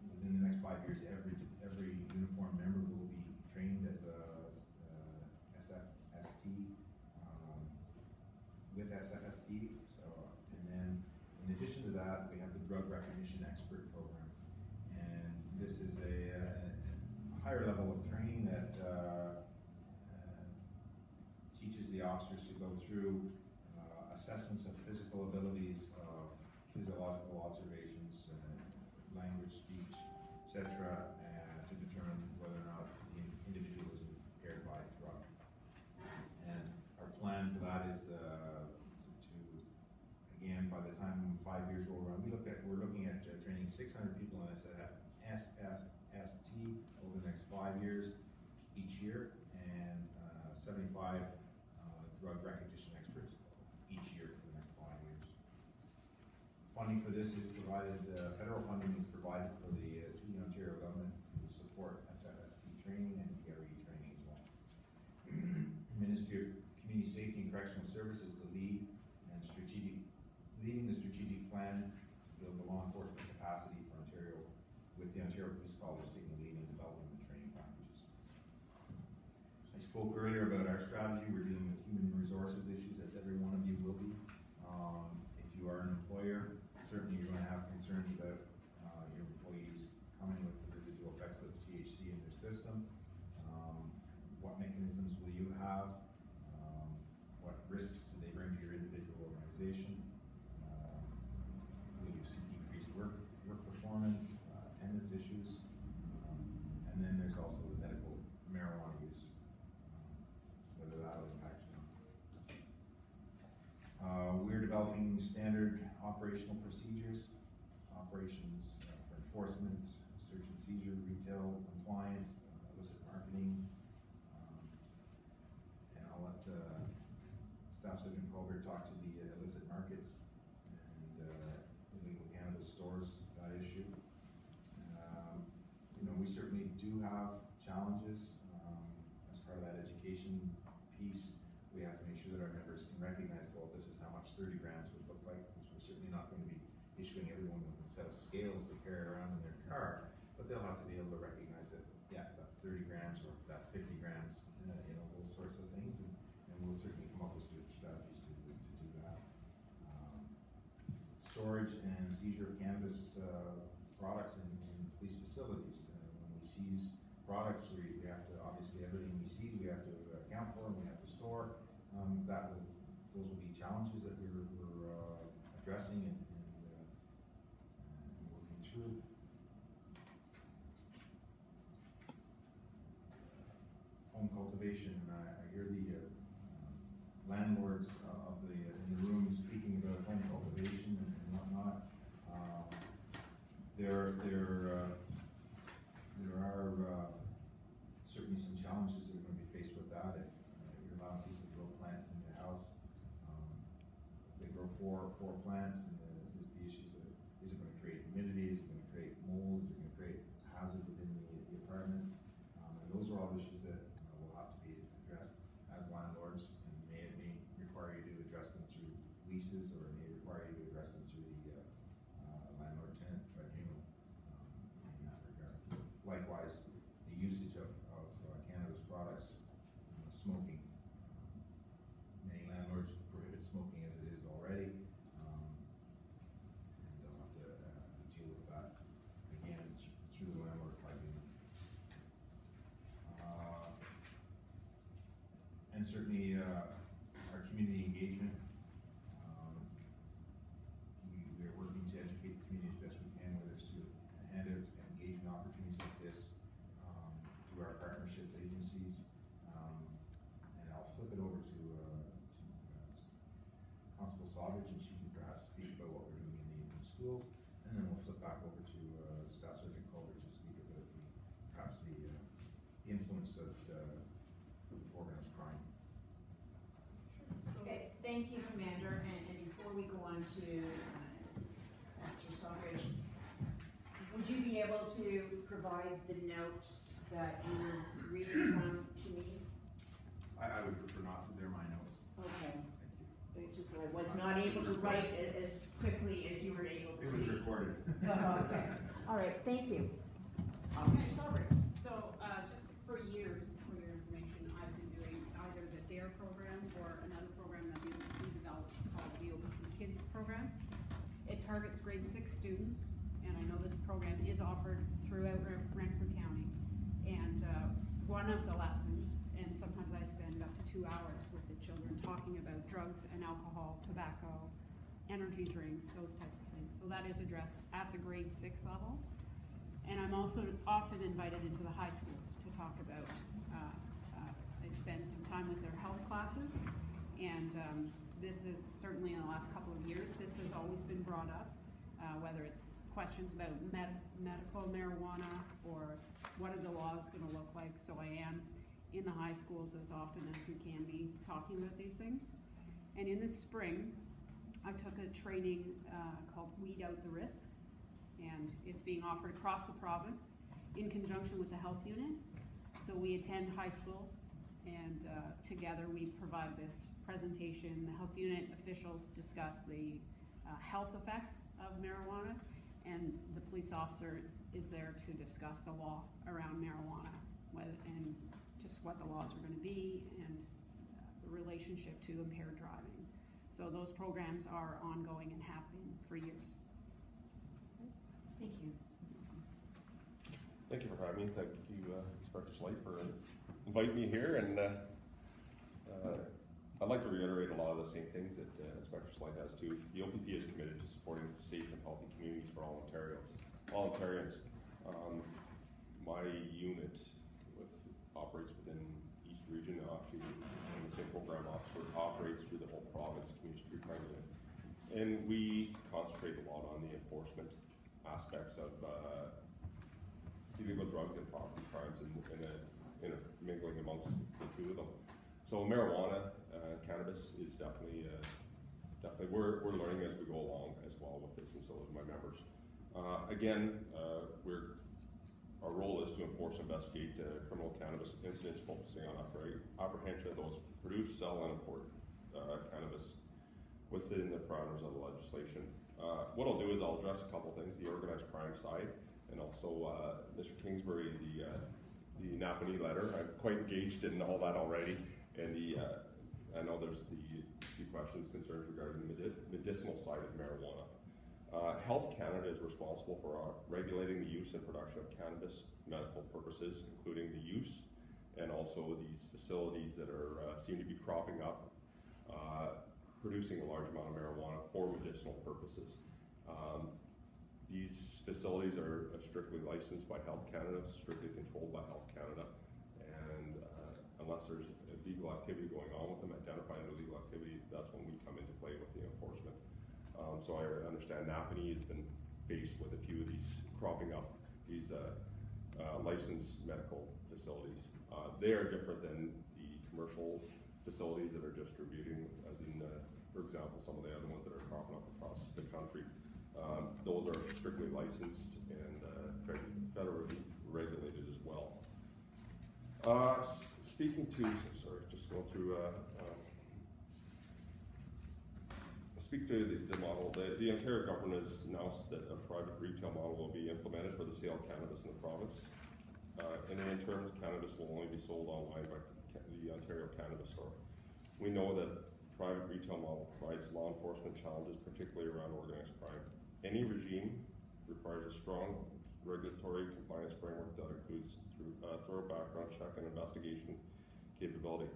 within the next 5 years, every uniformed member will be trained as a SFST with SFST. So, and then in addition to that, we have the drug recognition expert program, and this is a higher level of training that teaches the officers to go through assessments of physical abilities, physiological observations, language, speech, etc., to determine whether or not the individual is impaired by drug. And our plan for that is to again and by the time 5 years roll around, we're looking at training 600 people on SSST over the next 5 years each year, and 75 drug recognition experts each year for the next 5 years. Funding for this is provided, federal funding is provided for the Ontario government to support SFST training and TRE training as well. Ministry of Community Safety and Correctional Services, the leading the strategic plan to build the law enforcement capacity for Ontario, with the Ontario Police College taking the lead in developing the training packages. I spoke earlier about our strategy. We're dealing with human resources issues, as every one of you will be. If you are an employer, certainly you're going to have concerns about your employees coming with the residual effects of THC in their system. What mechanisms will you have? What risks do they bring to your individual organization? Will you see decreased work performance, attendance issues? And then there's also the medical marijuana use, whether that will impact you. We're developing standard operational procedures, operations for enforcement, search and seizure, retail compliance, illicit marketing, and I'll let Staff Sergeant Colbert talk to the illicit markets and illegal cannabis stores, that issue. We certainly do have challenges as part of that education piece. We have to make sure that our members can recognize, well, this is how much 30 grams would look like, which we're certainly not going to be issuing everyone with a set of scales to carry around in their car, but they'll have to be able to recognize that, yeah, that's 30 grams or that's 50 grams, those sorts of things, and we'll certainly come up with strategies to do that. Storage and seizure of cannabis products in police facilities. When we seize products, we have to, obviously everything we seize we have to account for and we have to store. Those will be challenges that we're addressing and working through. Home cultivation, and I hear the landlords in the room speaking about home cultivation and whatnot. There are certainly some challenges that are going to be faced with that if you're allowing people to grow plants in your house. They grow four plants, and there's the issues of, is it going to create humidity, is it going to create mold, is it going to create hazard within the apartment? And those are all issues that will have to be addressed as landlords, and may require you to address them through leases, or it may require you to address them through the landlord-tenant tribunal in that regard. Likewise, the usage of cannabis products, smoking. Many landlords prohibit smoking as it is already, and they'll have to deal with that again through the landlord tribunal. And certainly our community engagement. We are working to educate the community as best we can, whether it's through handouts, engagement opportunities like this, through our partnership agencies. And I'll flip it over to Constable Savage, and she can perhaps speak about what we're doing in the schools, and then we'll flip back over to Staff Sergeant Colbert to speak about perhaps the influence of organized crime. Okay, thank you, Commander, and before we go on to Officer Sawbridge, would you be able to provide the notes that you were reading from to me? I would prefer not to, they're my notes. Okay. Thank you. It's just that I was not able to write as quickly as you were able to It was speak. recorded. Okay, all right, thank you. Officer Sawbridge. So, just for years, for your information, I've been doing either the DARE program or another program that we developed called the OBP Kids program. It targets grade 6 students, and I know this program is offered throughout Renfrew County. And one of the lessons, and sometimes I spend up to 2 hours with the children talking about drugs and alcohol, tobacco, energy drinks, those types of things. So that is addressed at the grade 6 level. And I'm also often invited into the high schools to talk about, I spend some time with their health classes, and this is certainly in the last couple of years, this has always been brought up, whether it's questions about medical marijuana or what are the laws gonna look like. So I am in the high schools as often as we can be talking about these things. And in the spring, I took a training called Weed Out the Risk, and it's being offered across the province in conjunction with the health unit. So we attend high school, and together we provide this presentation. The health unit officials discuss the health effects of marijuana, and the police officer is there to discuss the law around marijuana, and just what the laws are going to be, and the relationship to impaired driving. So those programs are ongoing and have been for years. Thank you. Thank you for having me. Thank you, Inspector Slate, for inviting me here. And I'd like to reiterate a lot of the same things that Inspector Slate has too. The OPP is committed to supporting safe and healthy communities for all Ontarians. My unit operates within East Region, actually, and the same program officer operates through the whole province, Community Street Crime Unit. And we concentrate a lot on the enforcement aspects of illegal drugs and property crimes and intermingling amongst the two of them. So marijuana, cannabis is definitely we're learning as we go along as well with this, and so is my members. Our role is to enforce and investigate criminal cannabis incidents, focusing on apprehension of those who produce, sell, and import cannabis within the parameters of the legislation. What I'll do is I'll address a couple things: the organized crime side, and also Mr. Kingsbury, the Napanee letter. I'm quite engaged in all that already, and I know there's the few questions, concerns regarding the medicinal side of marijuana. Health Canada is responsible for regulating the use and production of cannabis medical purposes, including the use and also these facilities that are seem to be cropping up, producing a large amount of marijuana for medicinal purposes. These facilities are strictly licensed by Health Canada, strictly controlled by Health Canada, and unless there's illegal activity going on with them, identifying illegal activity, that's when we come into play with the enforcement. So I understand Napanee has been faced with a few of these cropping up, these licensed medical facilities. They are different than the commercial facilities that are distributing, as in, for example, some of the other ones that are cropping up across the country. Those are strictly licensed and federally regulated as well. Speaking to, sorry, just going through, speak to the model. The Ontario government has announced that a private retail model will be implemented for the sale of cannabis in the province. And in terms, cannabis will only be sold online by the Ontario Cannabis Store. We know that private retail model provides law enforcement challenges, particularly around organized crime. Any regime requires a strong regulatory compliance framework that includes thorough background check and investigation capability,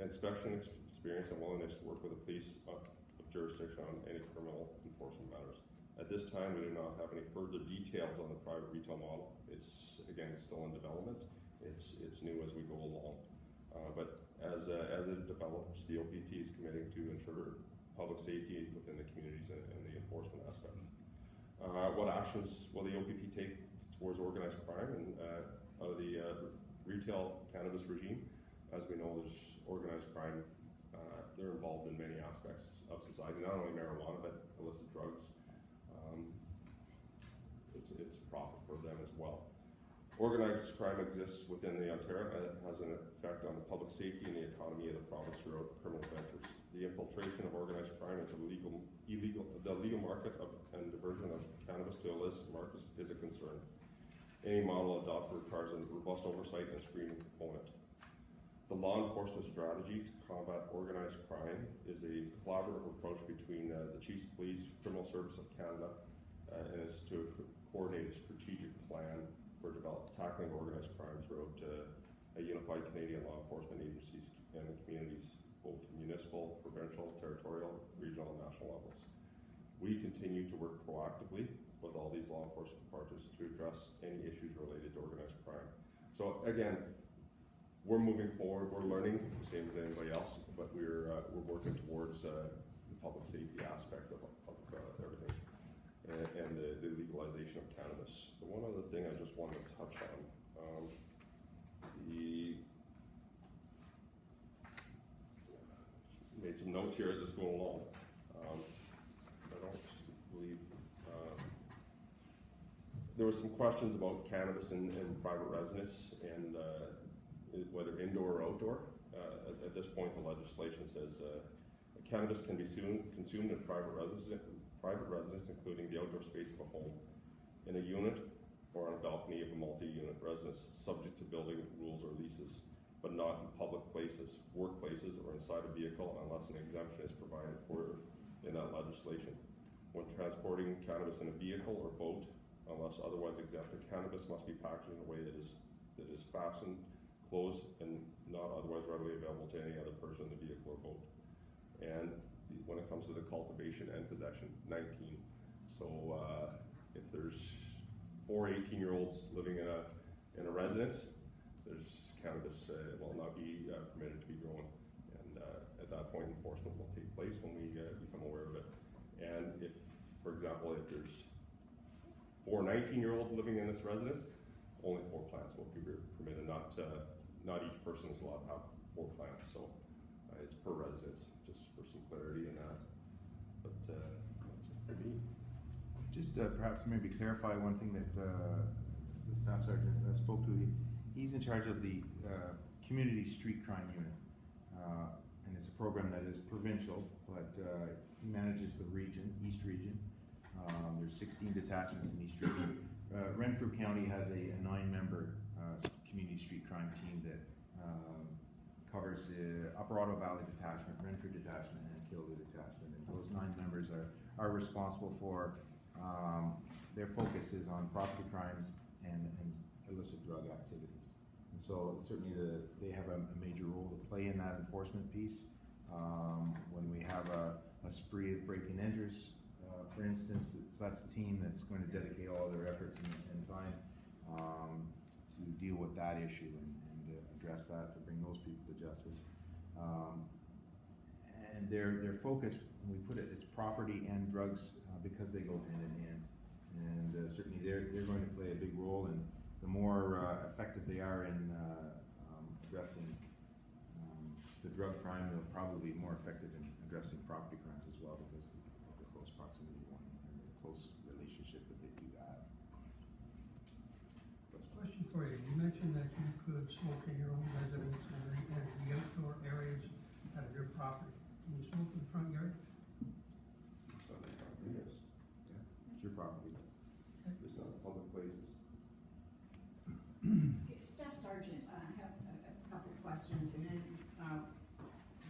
inspection experience, and willingness to work with the police of jurisdiction on any criminal enforcement matters. At this time, we do not have any further details on the private retail model. It's, again, still in development. It's new as we go along. But as it develops, the OPP is committing to ensure public safety within the communities and the enforcement aspect. What actions will the OPP take towards organized crime and out of the retail cannabis regime? As we know, there's organized crime. They're involved in many aspects of society, not only marijuana, but illicit drugs. It's a profit for them as well. Organized crime exists within the Ontario and it has an effect on the public safety and the economy of the province throughout criminal ventures. The infiltration of organized crime into the legal market and diversion of cannabis to illicit markets is a concern. Any model adopted requires a robust oversight and screening component. The law enforcement strategy to combat organized crime is a collaborative approach between the Chiefs of Police, Criminal Service of Canada, and is to coordinate a strategic plan for tackling organized crime throughout a unified Canadian law enforcement agencies and the communities, both municipal, provincial, territorial, regional, and national levels. We continue to work proactively with all these law enforcement partners to address any issues related to organized crime. So again, we're moving forward, we're learning the same as anybody else, but we're we're working towards the public safety aspect of everything, and the legalization of cannabis. The one other thing I just wanted to touch on, made some notes here as it's going along. I don't believe there were some questions about cannabis in private residence and whether indoor or outdoor. At this point, the legislation says cannabis can be consumed in private residence, including the outdoor space of a home, in a unit or on a balcony of a multi-unit residence, subject to building rules or leases, but not in public places, workplaces, or inside a vehicle unless an exemption is provided for in that legislation. When transporting cannabis in a vehicle or boat, unless otherwise exempted, cannabis must be packaged in a way that is fastened, closed, and not otherwise readily available to any other person in the vehicle or boat. And when it comes to the cultivation and possession, 19. So if there's 4 18-year-olds living in a residence, there's cannabis will not be permitted to be grown. And at that point, enforcement will take place when we become aware of it. And if, for example, if there's 4 19-year-olds living in this residence, only 4 plants will be permitted. Not each person is allowed to have 4 plants. So it's per residence, just for some clarity in that. But that's it for me. Just perhaps maybe clarify one thing that the staff sergeant spoke to. He's in charge of the community street crime unit, and it's a program that is provincial, but he manages the region, East Region. There's 16 detachments in East Region. Renfrew County has a 9-member community street crime team that covers the Upper Ottawa Valley Detachment, Renfrew Detachment, and Kilda Detachment. And those 9 members are responsible for, their focus is on property crimes and illicit drug activities. And so certainly they have a major role to play in that enforcement piece. When we have a spree of break-and-enters, for instance, that's the team that's going to dedicate all their efforts and time to deal with that issue and address that, to bring those people to justice. And their focus, when we put it, it's property and drugs because they go hand in hand. And certainly they're going to play a big role, and the more effective they are in addressing the drug crime, they'll probably be more effective in addressing property crimes as well, because of the close proximity one and the close relationship that they do have. Question for you. You mentioned that you could smoke in your own residence and the outdoor areas out of your property. Can you smoke in the front yard? Yes. Yeah, it's your property. It's not public places. Staff Sergeant, I have a couple of questions, and then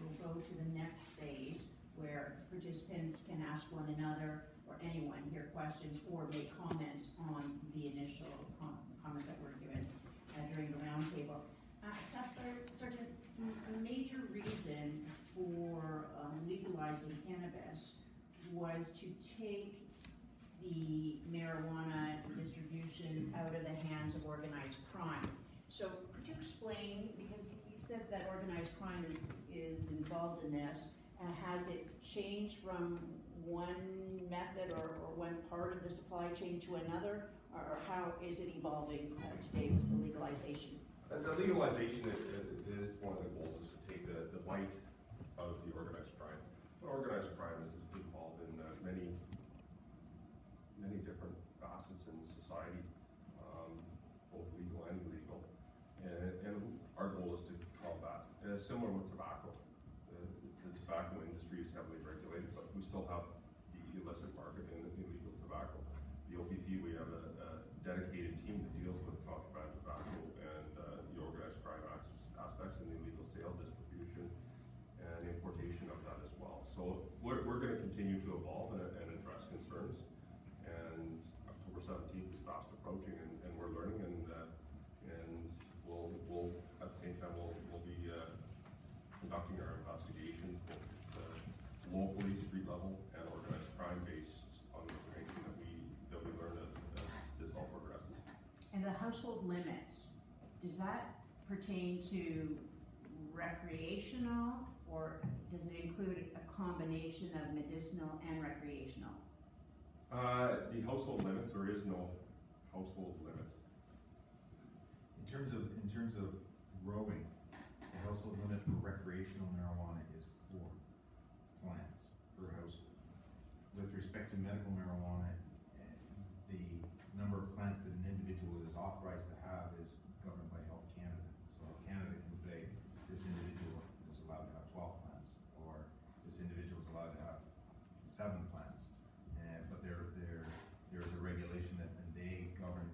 we'll go to the next phase where participants can ask one another or anyone here questions or make comments on the initial comments that were given during the roundtable. Staff Sergeant, a major reason for legalizing cannabis was to take the marijuana distribution out of the hands of organized crime. So could you explain, because you said that organized crime is involved in this, and has it changed from one method or one part of the supply chain to another, or how is it evolving today with the legalization? The legalization is one of the goals, is to take the bite out of the organized crime. Organized crime is involved in many different facets in society, both legal and illegal, and our goal is to combat. And it's similar with tobacco. The tobacco industry is heavily regulated, but we still have the illicit market in illegal tobacco. The OPP, we have a dedicated team that deals with contraband tobacco and the organized crime aspects and the illegal sale, distribution, and importation of that as well. So we're going to continue to evolve and address concerns. And October 17th is fast approaching, and we're learning, and we'll at the same time we'll be conducting our investigations both locally, street level, and organized crime based on the information that we learn as this all progresses. And the household limits, does that pertain to recreational, or does it combination of medicinal and recreational? The household limits, there is no household limit. In terms of growing, the household limit for recreational marijuana is 4 plants per household. With respect to medical marijuana, the number of plants that an individual is authorized to have is governed by Health Canada. So Health Canada can say this individual is allowed to have 12 plants, or this individual is allowed to have 7 plants. But there's a regulation that and they govern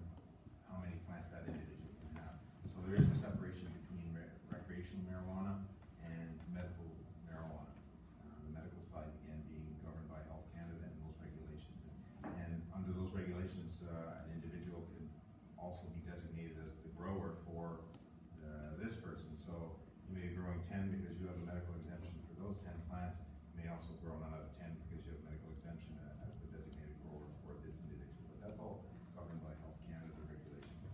how many plants that individual can have. So there is a separation between recreational marijuana and medical marijuana. The medical side again being governed by Health Canada and those regulations. And under those regulations, an individual can also be designated as the grower for this person. So you may be growing 10 because you have a medical exemption for those 10 plants. You may also grow another 10 because you have a medical exemption as the designated grower for this individual. But that's all governed by Health Canada regulations.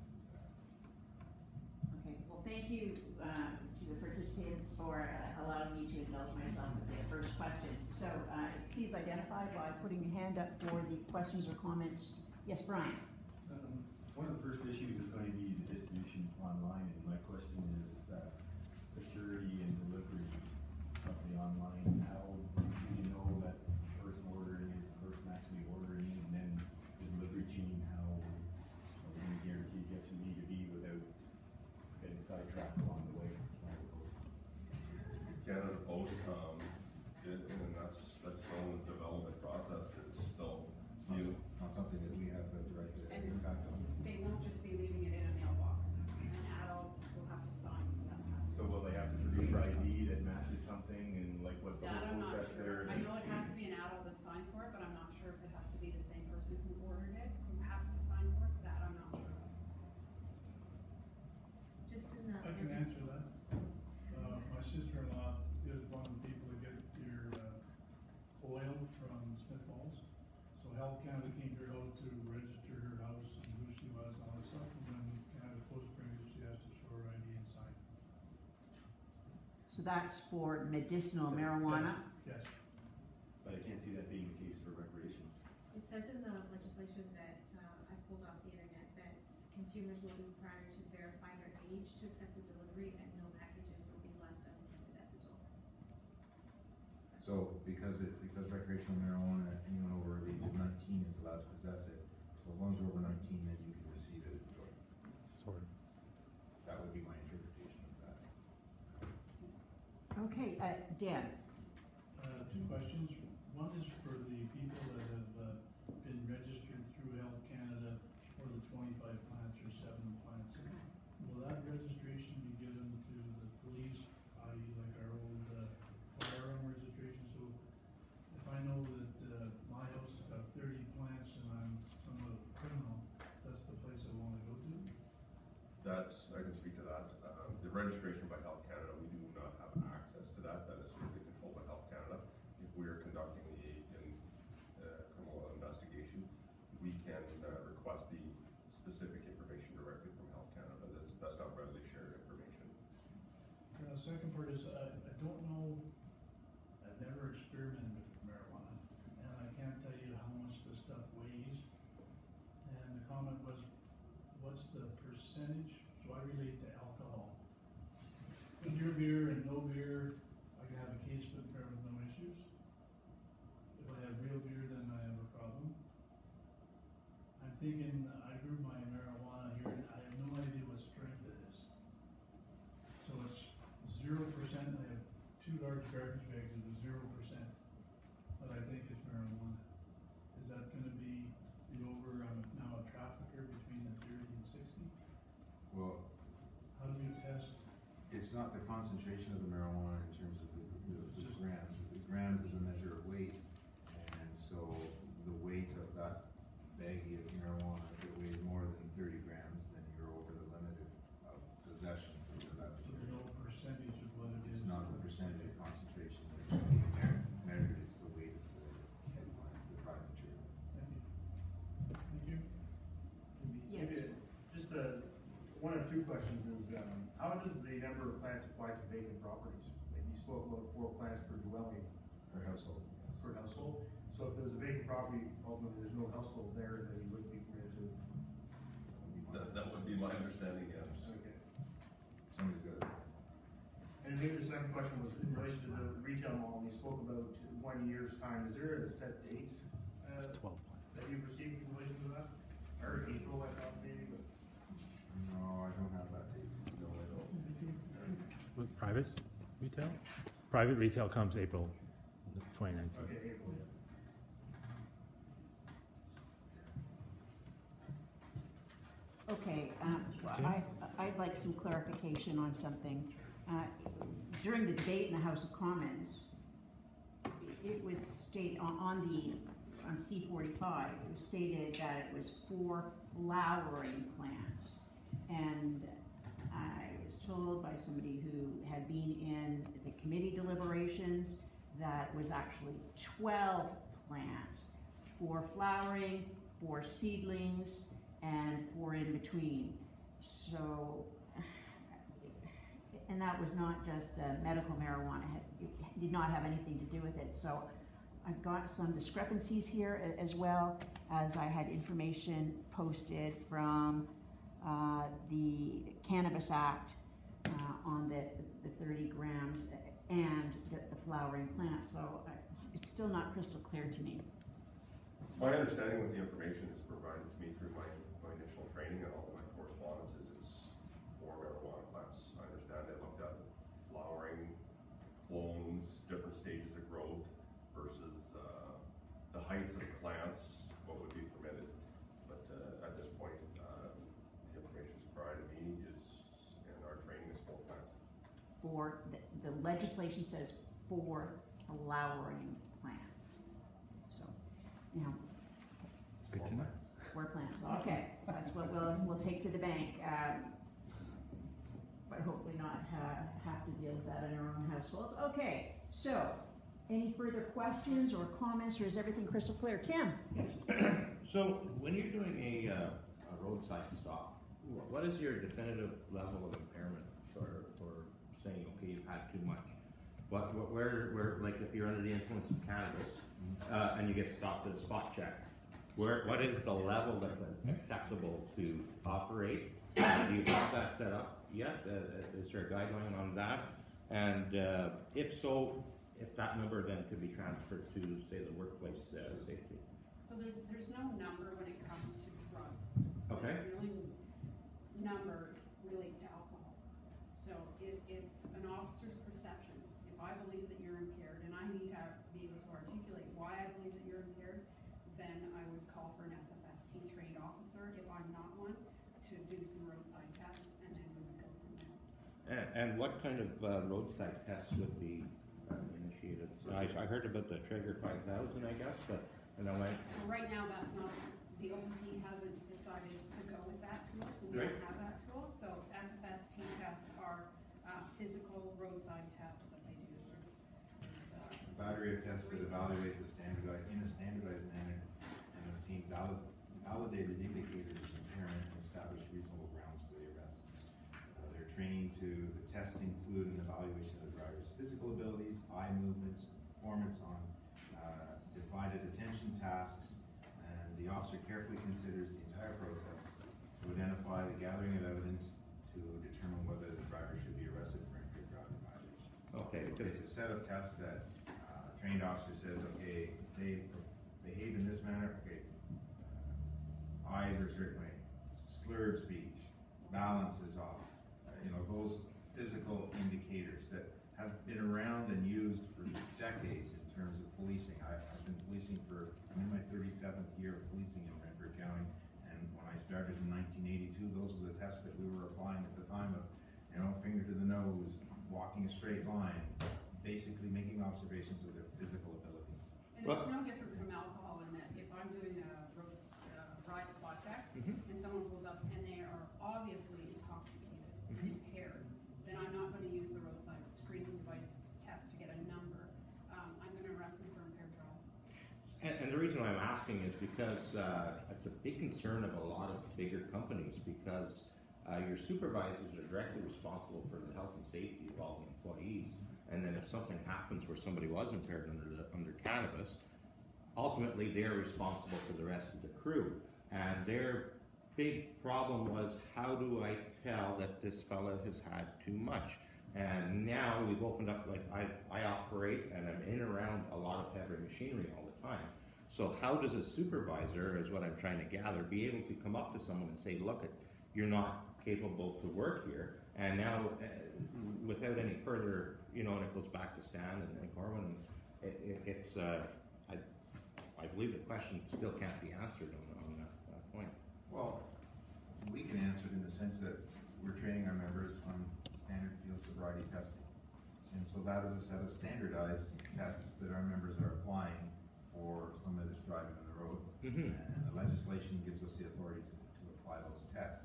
Okay, well, thank you to the participants for allowing me to indulge myself with the first questions. So please identify by putting your hand up for the questions or comments. Yes, Brian. One of the first issues is going to be the distribution online, and my question is security and delivery of the online. How do you know that the person ordering is the person actually ordering it, and then the delivery chain, how are we going to guarantee it gets from A to B without getting sidetracked along the way? Canada Post, and that's still in the development process. It's still new. Not something that we have a direct And impact on. they won't just be leaving it in a mailbox. An adult will have to sign for that. So will they have to produce ID that matches something, and like what's the That I'm whole not process sure. there? I know it has to be an adult that signs for it, but I'm not sure if it has to be the same person who ordered it, who has to sign for it. That I'm not sure. Just in the. I can answer that. My sister-in-law is one of the people that get your oil from Smith Falls. So Health Canada came to her house to register her house and who she was and all that stuff. And then Canada Post brings it, she has to show her ID and sign. So that's for medicinal marijuana. Yes. But I can't see that being the case for recreation. It says in the legislation that I pulled off the internet that consumers will be required to verify their age to accept the delivery, and no packages will be left unattended at the door. So because recreational marijuana, anyone over the age of 19 is allowed to possess it. So as long as you're over 19, then you can receive it at the door. Sort of. That would be my interpretation of that. Okay, Dan. 2 questions. One is for the people that have been registered through Health Canada for the 25 plants or 7 plants. Will that registration be given to the police, i.e. like our old firearm registration? So if I know that my house has got 30 plants and I'm somewhat of a criminal, that's the place I want to go to? I can speak to that. The registration by Health Canada, we do not have access to that. That is strictly controlled by Health Canada. If we are conducting a criminal investigation, we can request the specific information directly from Health Canada. That's not readily shared information. The second part is, I don't know, I've never experimented with marijuana, and I can't tell you how much this stuff weighs. And the comment was, what's the percentage? So I relate to alcohol. Pure beer and no beer, I can have a case with no issues. If I have real beer, then I have a problem. I'm thinking, I grew my marijuana here, and I have no idea what strength it is. So it's 0%, I have 2 large garbage bags of 0%, but I think it's marijuana. Is that gonna be the over, I'm now a trafficker between the 30 and 60? Well, How do you test? it's not the concentration of the marijuana in terms of the grams. The grams is a measure of weight, and so the weight of that baggie of marijuana, if it weighs more than 30 grams, then you're over the limit of possession for that. So there's no percentage of what it is? It's not the percentage of concentration that's being measured, it's the weight of the product material. Thank you. Thank you. Yes. Just one or 2 questions is, how does the number of plants apply to vacant properties? Like you spoke about 4 plants per dwelling. Per household. per household. So if there's a vacant property, ultimately there's no household there, then you wouldn't be permitted to. That would be my understanding, yes. Okay. Somebody's got it. And maybe the second question was in relation to the retail mall, you spoke about 1 year's time, is there a set date? 12. That you've received in relation to that? Or April, I thought maybe, but. No, I don't have that date. No, I don't. With private retail? Private retail comes April 2019. Okay, April, yeah. Okay, Okay. I'd like some clarification on something. During the debate in the House of Commons, it was stated on C-45, it was stated that it was for flowering plants. And I was told by somebody who had been in the committee deliberations that was actually 12 plants for flowering, for seedlings, and for in between. So, and that was not just medical marijuana, it did not have anything to do with it. So I've got some discrepancies here as well, as I had information posted from the Cannabis Act on the 30 grams and the flowering plant. So it's still not crystal clear to me. My understanding with the information is provided to me through my initial training and all of my correspondence is it's for marijuana plants. I understand I looked at flowering, clones, different stages of growth versus the heights of the plants, what would be permitted. But at this point, the information provided to me is, and our training is for plants. For, the legislation says for flowering plants. So, you know, Good to know. for plants, okay, that's what we'll take to the bank. But hopefully not have to deal with that in our own households. Okay, so, any further questions or comments, or is everything crystal clear? Tim? So, when you're doing a roadside stop, what is your definitive level of impairment for saying, okay, you've had too much? Where, like if you're under the influence of cannabis, and you get stopped at a spot check, what is the level that's acceptable to operate? Do you have that set up yet? Is there a guideline on that? And if so, if that number then could be transferred to, say, the workplace safety? So there's no number when it comes to drugs. Okay. The really number relates to alcohol. So it's an officer's perceptions. If I believe that you're impaired, and I need to be able to articulate why I believe that you're impaired, then I would call for an SFST trained officer, if I'm not one, to do some roadside tests, and then we would go from there. And what kind of roadside tests would be initiated? So I heard about the Trigger 5000, I guess, but and I went. So right now, that's not, the OPP hasn't decided to go with that tool, so we Right. don't have that tool. So SFST tests are physical roadside tests that they do. A battery of tests that evaluate the in a standardized manner and obtain validated indicators of impairment and establish reasonable grounds for the arrest. They're trained to, the tests include an evaluation of the driver's physical abilities, eye movements, performance on divided attention tasks, and the officer carefully considers the entire process to identify the gathering of evidence to determine whether the driver should be arrested for impaired driving violation. Okay. It's a set of tests that a trained officer says, okay, they behave in this manner, okay, eyes are a certain way, slurred speech, balance is off, those physical indicators that have been around and used for decades in terms of policing. I've been policing I'm in my 37th year of policing in Renfrew County, and when I started in 1982, those were the tests that we were applying at the time of, finger to the nose, walking a straight line, basically making observations of their physical ability. And it's no different from alcohol in that if I'm doing a ride spot check, and someone pulls up and they are obviously intoxicated and impaired, then I'm not going to use the roadside screening device test to get a number. I'm going to arrest them for impaired driving. And the reason why I'm asking is because it's a big concern of a lot of bigger companies, because your supervisors are directly responsible for the health and safety of all the employees. and then if something happens where somebody was impaired under cannabis, ultimately they're responsible for the rest of the crew. And their big problem was, how do I tell that this fella has had too much? And now we've opened up, like I operate and I'm in around a lot of heavy machinery all the time. So how does a supervisor, is what I'm trying to gather, be able to come up to someone and say, look, you're not capable to work here, and now without any further, and it goes back to Stan and Corwin, I believe the question still can't be answered on that point. Well, we can answer it in the sense that we're training our members on standard field sobriety testing. And so that is a set of standardized tests that our members are applying for somebody that's driving on the road. And the legislation gives us the authority to apply those tests.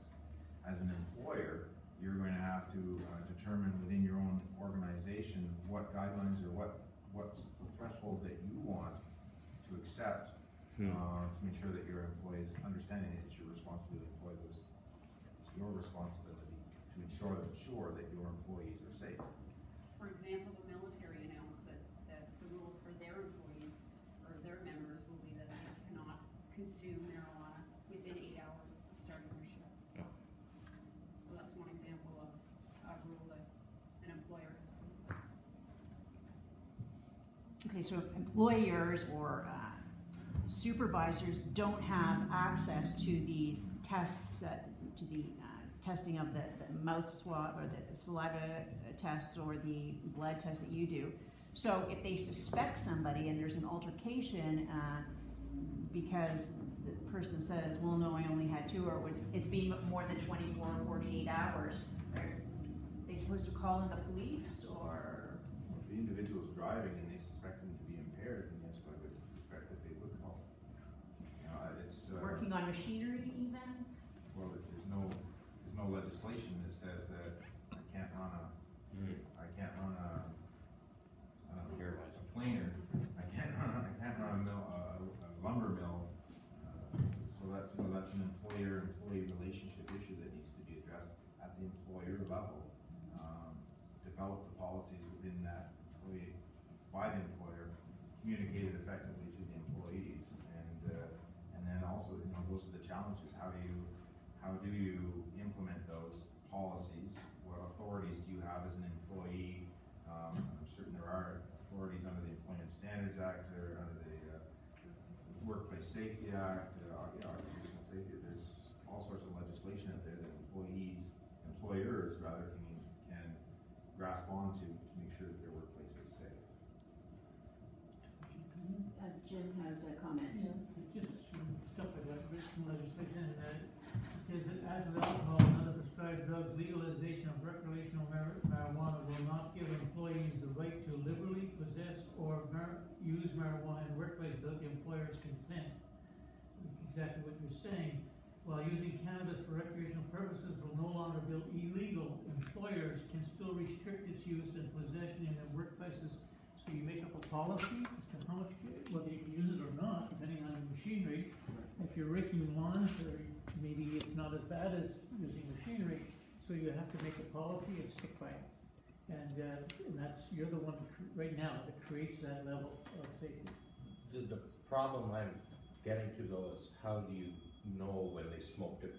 As an employer, you're going to have to determine within your own organization what guidelines or what's the threshold that you want to accept to ensure that your employees, understanding that it's your responsibility to employ those, it's your responsibility to ensure that your employees are safe. For example, the military announced that the rules for their employees or their members will be that they cannot consume marijuana within 8 hours of starting their shift. Yeah. So that's one example of a rule that an employer has put in place. Okay, so employers or supervisors don't have access to these tests, to the testing of the mouth swab or the saliva test or the blood test that you do. So if they suspect somebody and there's an altercation because the person says, well, no, I only had 2, or it's been more than 24 or 48 hours, are they supposed to call in the police, or? If the individual's driving and they suspect them to be impaired, then yes, I would expect that they would call. It's Working on machinery even? Well, there's no legislation that says that I can't run a planer, I can't run a mill, a lumber mill. So that's an employer-employee relationship issue that needs to be addressed at the employer level. Develop the policies within that employee, by the employer, communicated effectively to the employees, and then also, those are the challenges. How do you implement those policies? What authorities do you have as an employee? I'm certain there are authorities under the Employment Standards Act or under the Workplace Safety Act, occupational safety. There's all sorts of legislation out there that employers can grasp onto to make sure that their workplace is safe. Jim has a comment. Just stuff like that, written legislation, it says that as with alcohol and other prescribed drugs, legalization of recreational marijuana will not give employees the right to liberally possess or use marijuana in the workplace without the employer's consent. Exactly what you're saying. While using cannabis for recreational purposes will no longer be illegal, employers can still restrict its use and possession in their workplaces. So you make up a policy as to how much, whether you can use it or not, depending on the machinery. If you're raking lawns, or maybe it's not as bad as using machinery, so you have to make a policy and stick by it. And you're the one right now that creates that level of safety. The problem I'm getting to though is, how do you know when they smoked it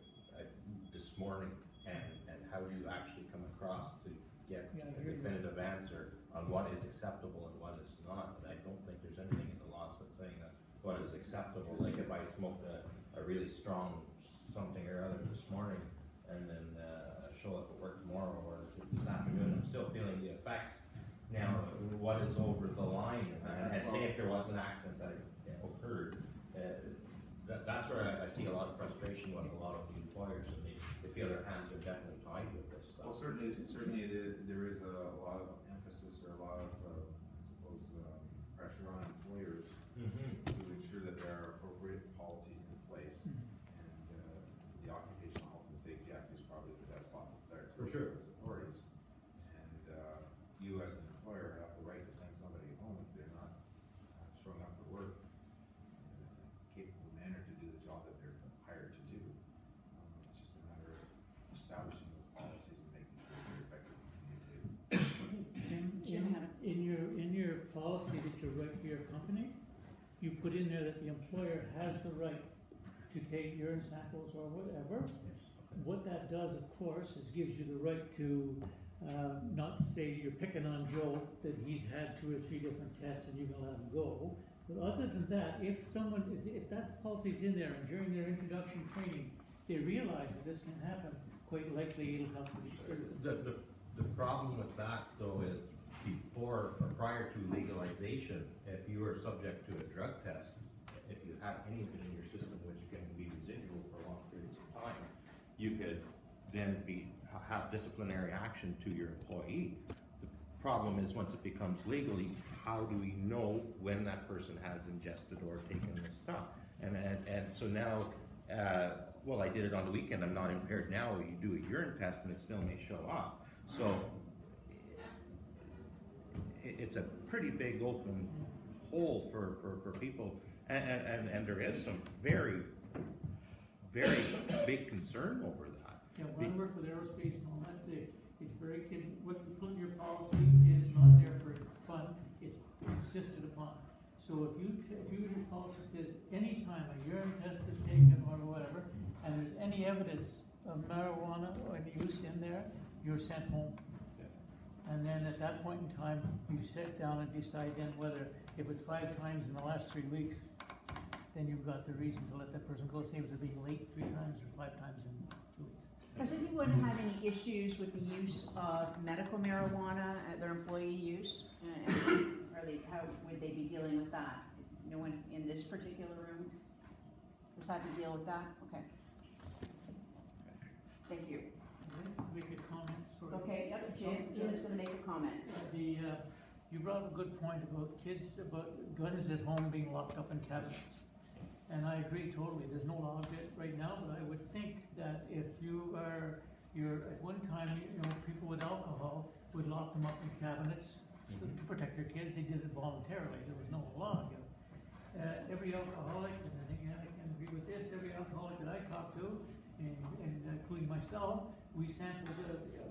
this morning, and how do you actually come across to get a definitive answer on what is acceptable and what is not? And I don't think there's anything in the laws that's saying that what is acceptable. Like if I smoked a really strong something or other this morning and then show up at work tomorrow or this afternoon, I'm still feeling the effects. Now, what is over the line? And say if there was an accident that occurred, that's where I see a lot of frustration with a lot of the employers, and they feel their hands are definitely tied with this stuff. Well, certainly there is a lot of emphasis or a lot of, pressure on employers to ensure that there are appropriate policies in place. And the Occupational Health and Safety Act is probably the best spot to start. For sure. Those authorities. And you as an employer have the right to send somebody home if they're not showing up for work in a capable manner to do the job that they're hired to do. It's just a matter of establishing those policies and making sure they're effectively communicated. Jim had a you're right for your company, you put in there that the employer has the right to take urine samples or whatever. What that does, of course, is gives you the right to not say you're picking on Joe, that he's had 2 or 3 different tests and you can let him go. But other than that, if that policy's in there and during their introduction training, they realize that this can happen, quite likely it'll come pretty straight. The problem with that though is before or prior to legalization, if you were subject to a drug test, if you had anything in your system which can be residual for long periods of time, you could then have disciplinary action to your employee. The problem is once it becomes legal, how do we know when that person has ingested or taken this stuff? And so now, well, I did it on the weekend, I'm not impaired now, or you do a urine test and it still may show up. So it's a pretty big open hole for people, and there is some very, very big concern over that. Yeah, when I work with aerospace and all that, it's very, what you put in your policy is not there for fun, it's insisted upon. So if your policy says anytime a urine test is taken or whatever, and there's any evidence of marijuana or any use in there, you're sent home. And then at that point in time, you sit down and decide then whether, if it's 5 times in the last 3 weeks, then you've got the reason to let that person go. Say it was being late 3 times or 5 times in 2 weeks. Has anyone had any issues with the use of medical marijuana at their employee use? How would they be dealing with that? No one in this particular room has had to deal with that? Okay. Thank you. Make a comment, sort of. Okay, yep, Jim is gonna make a comment. You brought up a good point about kids, about guns at home being locked up in cabinets. And I agree totally, there's no law right now, but I would think that if you're at one time, people with alcohol would lock them up in cabinets to protect their kids. They did it voluntarily, there was no law. Every alcoholic, and I think I can agree with this, every alcoholic that I talk to, and including myself, we sampled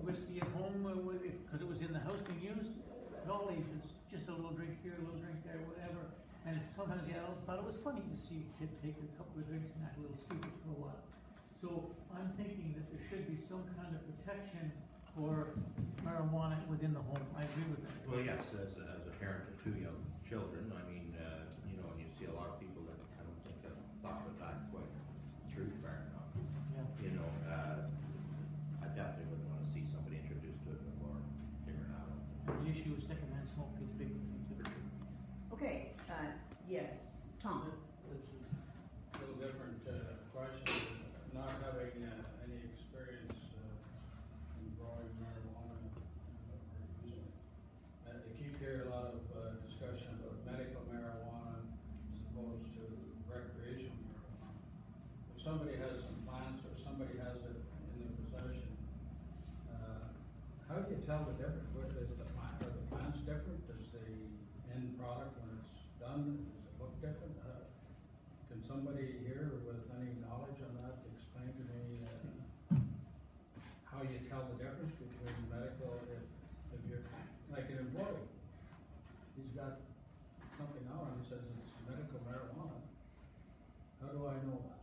whiskey at home because it was in the house being used at all ages. Just a little drink here, a little drink there, whatever. And sometimes the adults thought it was funny to see a kid take a couple of drinks and act a little stupid for a while. So I'm thinking that there should be some kind of protection for marijuana within the home. I agree with that. Well, yes, as a parent of 2 young children, I mean, and you see a lot of people that I don't think have thought that that's quite true fair enough. Yeah. I definitely wouldn't want to see somebody introduced to it before figuring out. The issue of secondhand smoke is big. Okay, yes, Tom. This is a little different question, not having any experience in growing marijuana or using it. I keep hearing a lot of discussion about medical marijuana as opposed to recreational marijuana. If somebody has some plants or somebody has it in their possession, how do you tell the difference? Are the plants different? Does the end product when it's done, does it look different? Can somebody here with any knowledge on that explain to me how you tell the difference between medical, if you're like an employee, he's got something now and he says it's medical marijuana. How do I know that?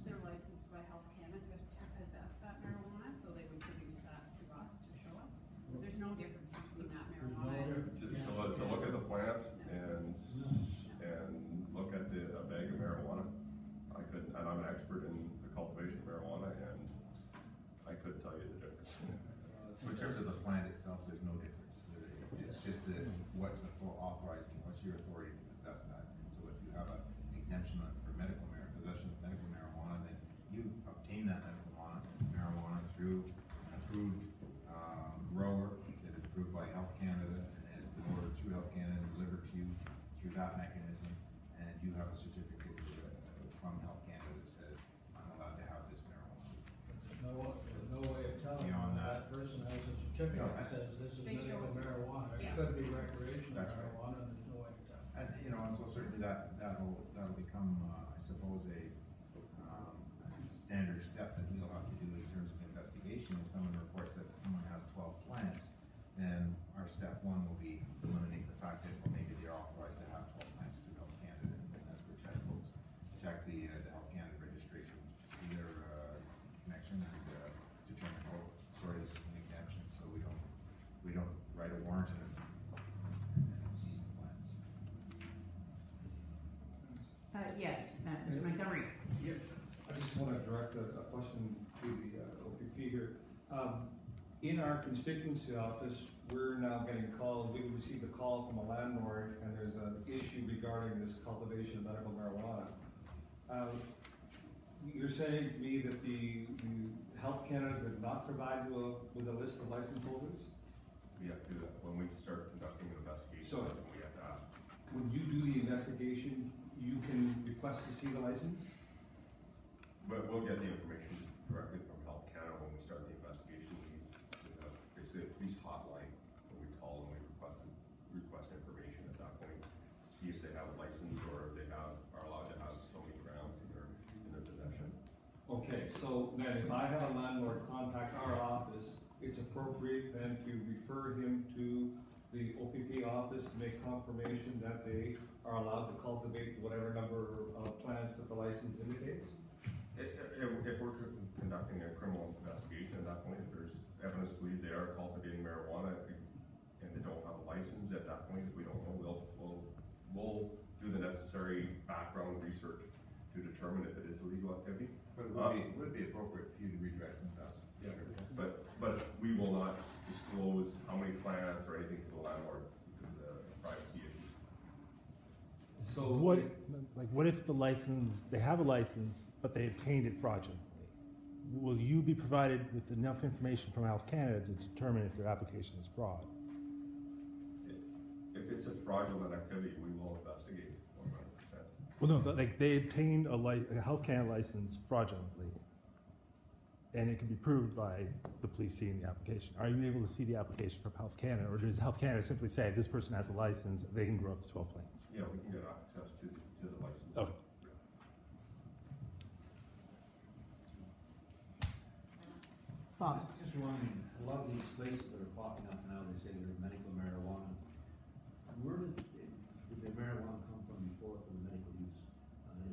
They're licensed by Health Canada to possess that marijuana, so they would produce that to us, to show us. But there's no difference between that marijuana. To look at the plant and look at a bag of marijuana, and I'm an expert in the cultivation of marijuana, and I couldn't tell you the difference. So in terms of the plant itself, there's no difference. It's just what's your authority to possess that. And so if you have an exemption for possession of medical marijuana, then you obtain that medical marijuana through an approved grower that is approved by Health Canada, and has been ordered through Health Canada and delivered to you through that mechanism, and you have a certificate from Health Canada that says, I'm allowed to have this marijuana. There's no way of telling Beyond that person has a certificate that says this is They show medical it. marijuana. It Yeah. could be recreational That's right. marijuana, and there's no way to tell. And so certainly that'll become, I suppose, a standard step that we'll have to do in terms of investigation. If someone reports that someone has 12 plants, then our step one will be eliminate the fact that, well, maybe they're authorized to have 12 plants through Health Canada, and that's where Chad goes. Check the Health Canada registration, do their connection, and determine, oh, sorry, this is an exemption, so we don't write a warrant and seize the plants. Yes, Mr. Montgomery. Yes, I just want to direct a question to the OPP here. In our constituency office, we're now getting calls, we received a call from a landlord, and there's an issue regarding this cultivation of medical marijuana. You're saying to me that the Health Canada did not provide you with a list of license holders? We have to do that when we start conducting an investigation. So- that's when we have to ask. When you do the investigation, you can request to see the license? But we'll get the information directly from Health Canada when we start the investigation. We have basically a police hotline where we call and we request information at that point, see if they have a license or if they are allowed to have so many grams in their possession. Okay, so then if I have a landlord contact our office, it's appropriate then to refer him to the OPP office to make confirmation that they are allowed to cultivate whatever number of plants that the license indicates? If we're conducting a criminal investigation at that point, if there's evidence to believe they are cultivating marijuana and they don't have a license at that point, if we don't know, we'll do the necessary background research to determine if it is a legal activity. But it would be appropriate for you to redirect them to us. Yeah, but we will not disclose how many plants or anything to the landlord because of the privacy issue. So what if the license, they have a license, but they obtained it fraudulently? Will you be provided with enough information from Health Canada to determine if their application is fraud? If it's a fraudulent activity, we will investigate 100%. Well, no, but like they obtained a Health Canada license fraudulently, and it can be proved by the police seeing the application. Are you able to see the application from Health Canada, or does Health Canada simply say this person has a license, they can grow up to 12 plants? Yeah, we can get access to the license. Okay. Just wondering, a lot of these places that are popping up now, they say they're medical marijuana. Where did the marijuana come from before for the medical use?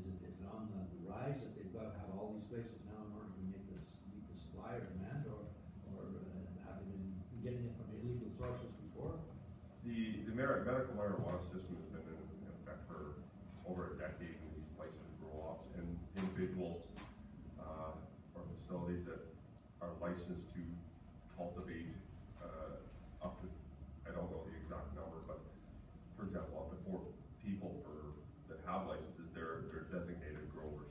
Is it on the rise that they've got to have all these places now in order to meet the supply or demand, or have they been getting it from illegal sources before? The medical marijuana system has been in effect for over a decade in these places, grow-ops, and individuals or facilities that are licensed to cultivate up to, I don't know the exact number, but for example, up to 4 people that have licenses, they're designated growers.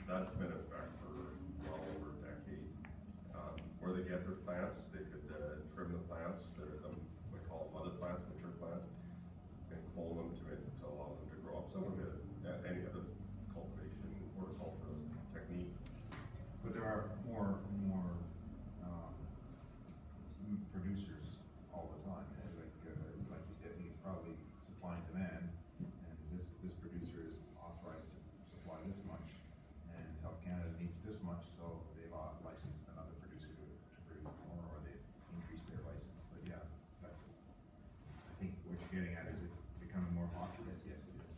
That's been in effect for well over a decade. Where they get their plants, they could trim the plants, we call them mother plants, mature plants, and clone them to allow them to grow up. Some of it, any other cultivation, horticultural technique. But there are more producers all the time. And like you said, I think it's probably supply and demand, and this producer is authorized to supply this much, and Health Canada needs this much, so they've licensed another producer to produce more, or they've increased their license. But yeah, that's, I think what you're getting at, is it becoming more popular? Yes, it is.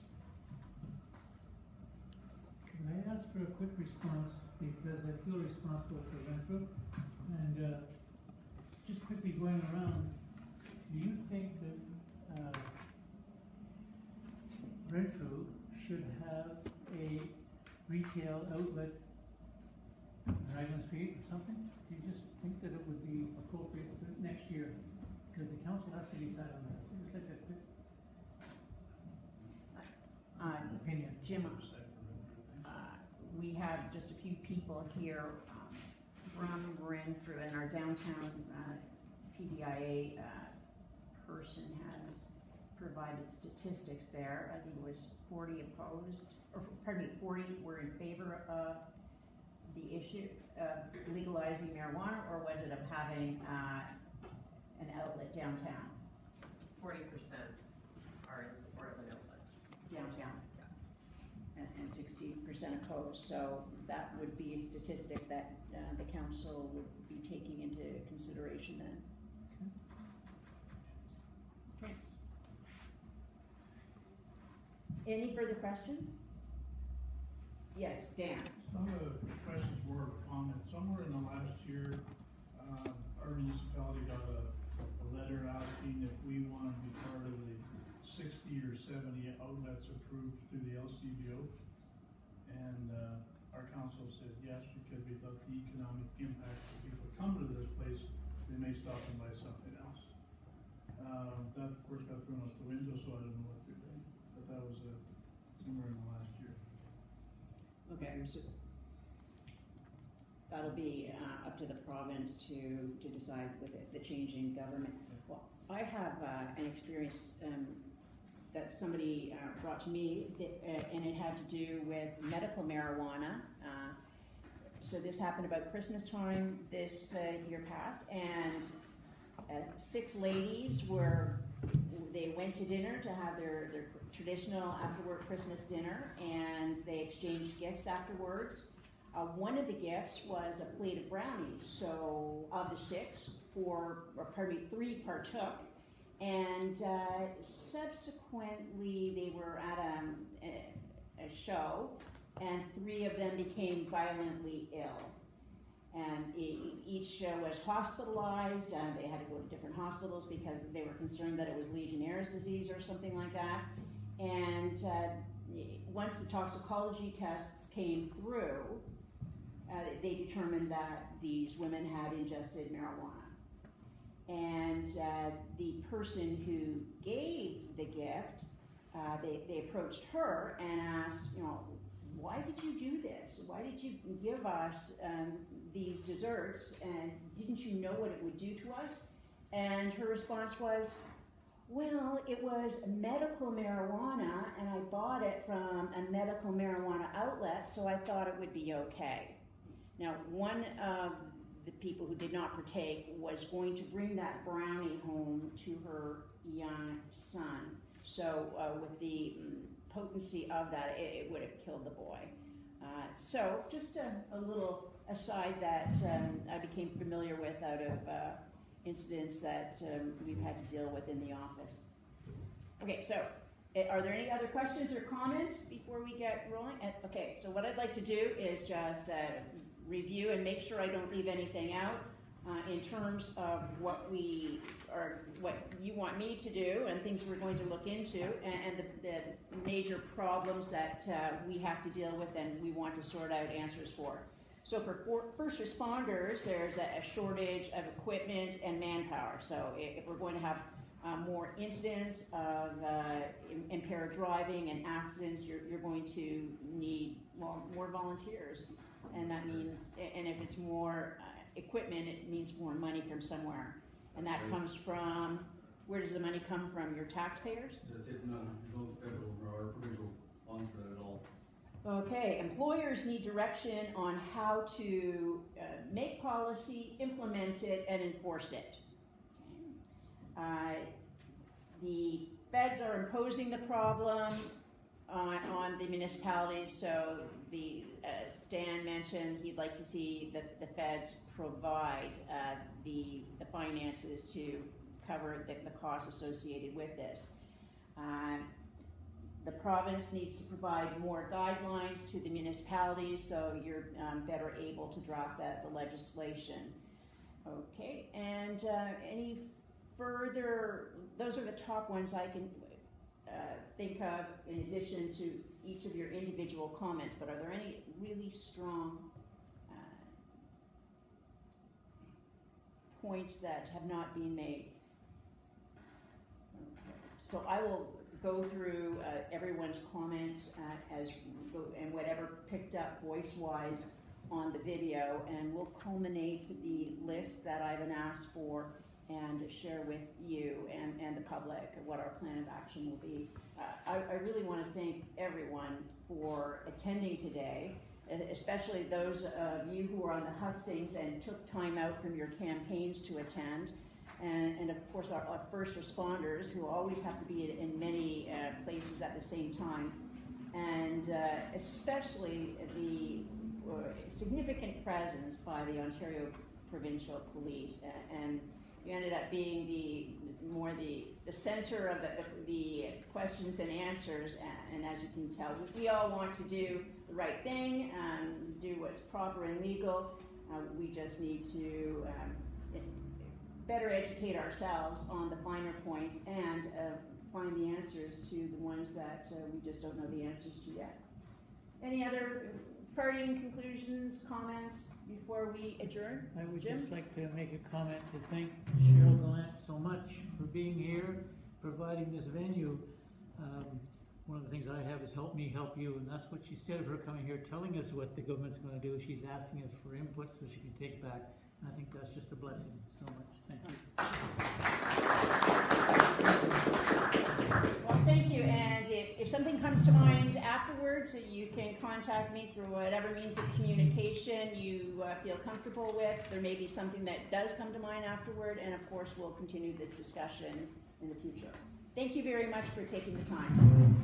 Can I ask for a quick response, because I feel responsible for Renfrew, and just quickly going around, do you think that Renfrew should have a retail outlet on Highland Street or something? Do you just think that it would be appropriate for next year? Because the council has to decide on that. Just like a quick opinion. Jim, we have just a few people here from Renfrew, and our downtown PBIA person has provided statistics there. I think it was 40 opposed, or pardon me, 40 were in favor of the issue of legalizing marijuana, or was it of having an outlet downtown? 40% are in support of an outlet. Downtown. And 60% opposed, so that would be a statistic that the council would be taking into consideration then. Any further questions? Yes, Dan. Some of the questions were comments. Somewhere in the last year, our municipality got a letter asking if we want to be part of the 60 or 70 outlets approved through the LCBO. And our council said yes, because we thought the economic impact of people come to this place, they may stop and buy something else. That of course got thrown out the window, so I don't know what to do. But that was somewhere in the last year. Okay, so that'll be up to the province to decide with the changing government. Well, I have an experience that somebody brought to me, and it had to do with medical marijuana. So this happened about Christmas time this year past, and 6 ladies they went to dinner to have their traditional after-work Christmas dinner, and they exchanged gifts afterwards. One of the gifts was a plate of brownies. So of the 6, 3 partook, and subsequently they were at a show, and 3 of them became violently ill. And each was hospitalized. They had to go to different hospitals because they were concerned that it was Legionnaire's disease or something like that. And once the toxicology tests came through, they determined that these women had ingested marijuana. And the person who gave the gift, they approached her and asked, why did you do this? Why did you give us these desserts, and didn't you know what it would do to us? And her response was, well, it was medical marijuana, and I bought it from a medical marijuana outlet, so I thought it would be okay. Now, one of the people who did not partake was going to bring that brownie home to her young son. So with the potency of that, it would have killed the boy. So just a little aside that I became familiar with out of incidents that we've had to deal with in the office. Okay, so are there any other questions or comments before we get rolling? Okay, so what I'd like to do is just review and make sure I don't leave anything out in terms of what you want me to do and things we're going to look into, and the major problems that we have to deal with and we want to sort out answers for. So for first responders, there's a shortage of equipment and manpower. So if we're going to have more incidents of impaired driving and accidents, you're going to need more volunteers. And that means, and if it's more equipment, it means more money from somewhere. And that comes from, where does the money come from? Your taxpayers? That's it, no federal or provincial funds for that at all. Okay, employers need direction on how to make policy, implement it, and enforce it. Okay. The feds are imposing the problem on the municipalities, so Stan mentioned he'd like to see the feds provide the finances to cover the costs associated with this. The province needs to provide more guidelines to the municipalities so you're better able to draft the legislation. Okay, and any further, those are the top ones I can think of in addition to each of your individual comments, but are there any really strong points that have not been made? Okay. So I will go through everyone's comments and whatever picked up voice-wise on the video, and we'll culminate the list that I've been asked for and share with you and the public what our plan of action will be. I really want to thank everyone for attending today, especially those of you who are on the hustings and took time out from your campaigns to attend. And of course our first responders who always have to be in many places at the same time. And especially the significant presence by the Ontario Provincial Police. And you ended up being the center of the questions and answers, and as you can tell, we all want to do the right thing, do what's proper and legal. We just need to better educate ourselves on the finer points and find the answers to the ones that we just don't know the answers to yet. Any other parting conclusions, comments before we adjourn? I would Jim? just like to make a comment to thank Cheryl Gallant so much for being here, providing this venue. One of the things I have is help me help you, and that's what she said of her coming here, telling us what the government's going to do. She's asking us for input so she can take back, and I think that's just a blessing so much. Thank you. Well, thank you, and if something comes to mind afterwards, you can contact me through whatever means of communication you feel comfortable with. There may be something that does come to mind afterward, and of course, we'll continue this discussion in the future. Thank you very much for taking the time.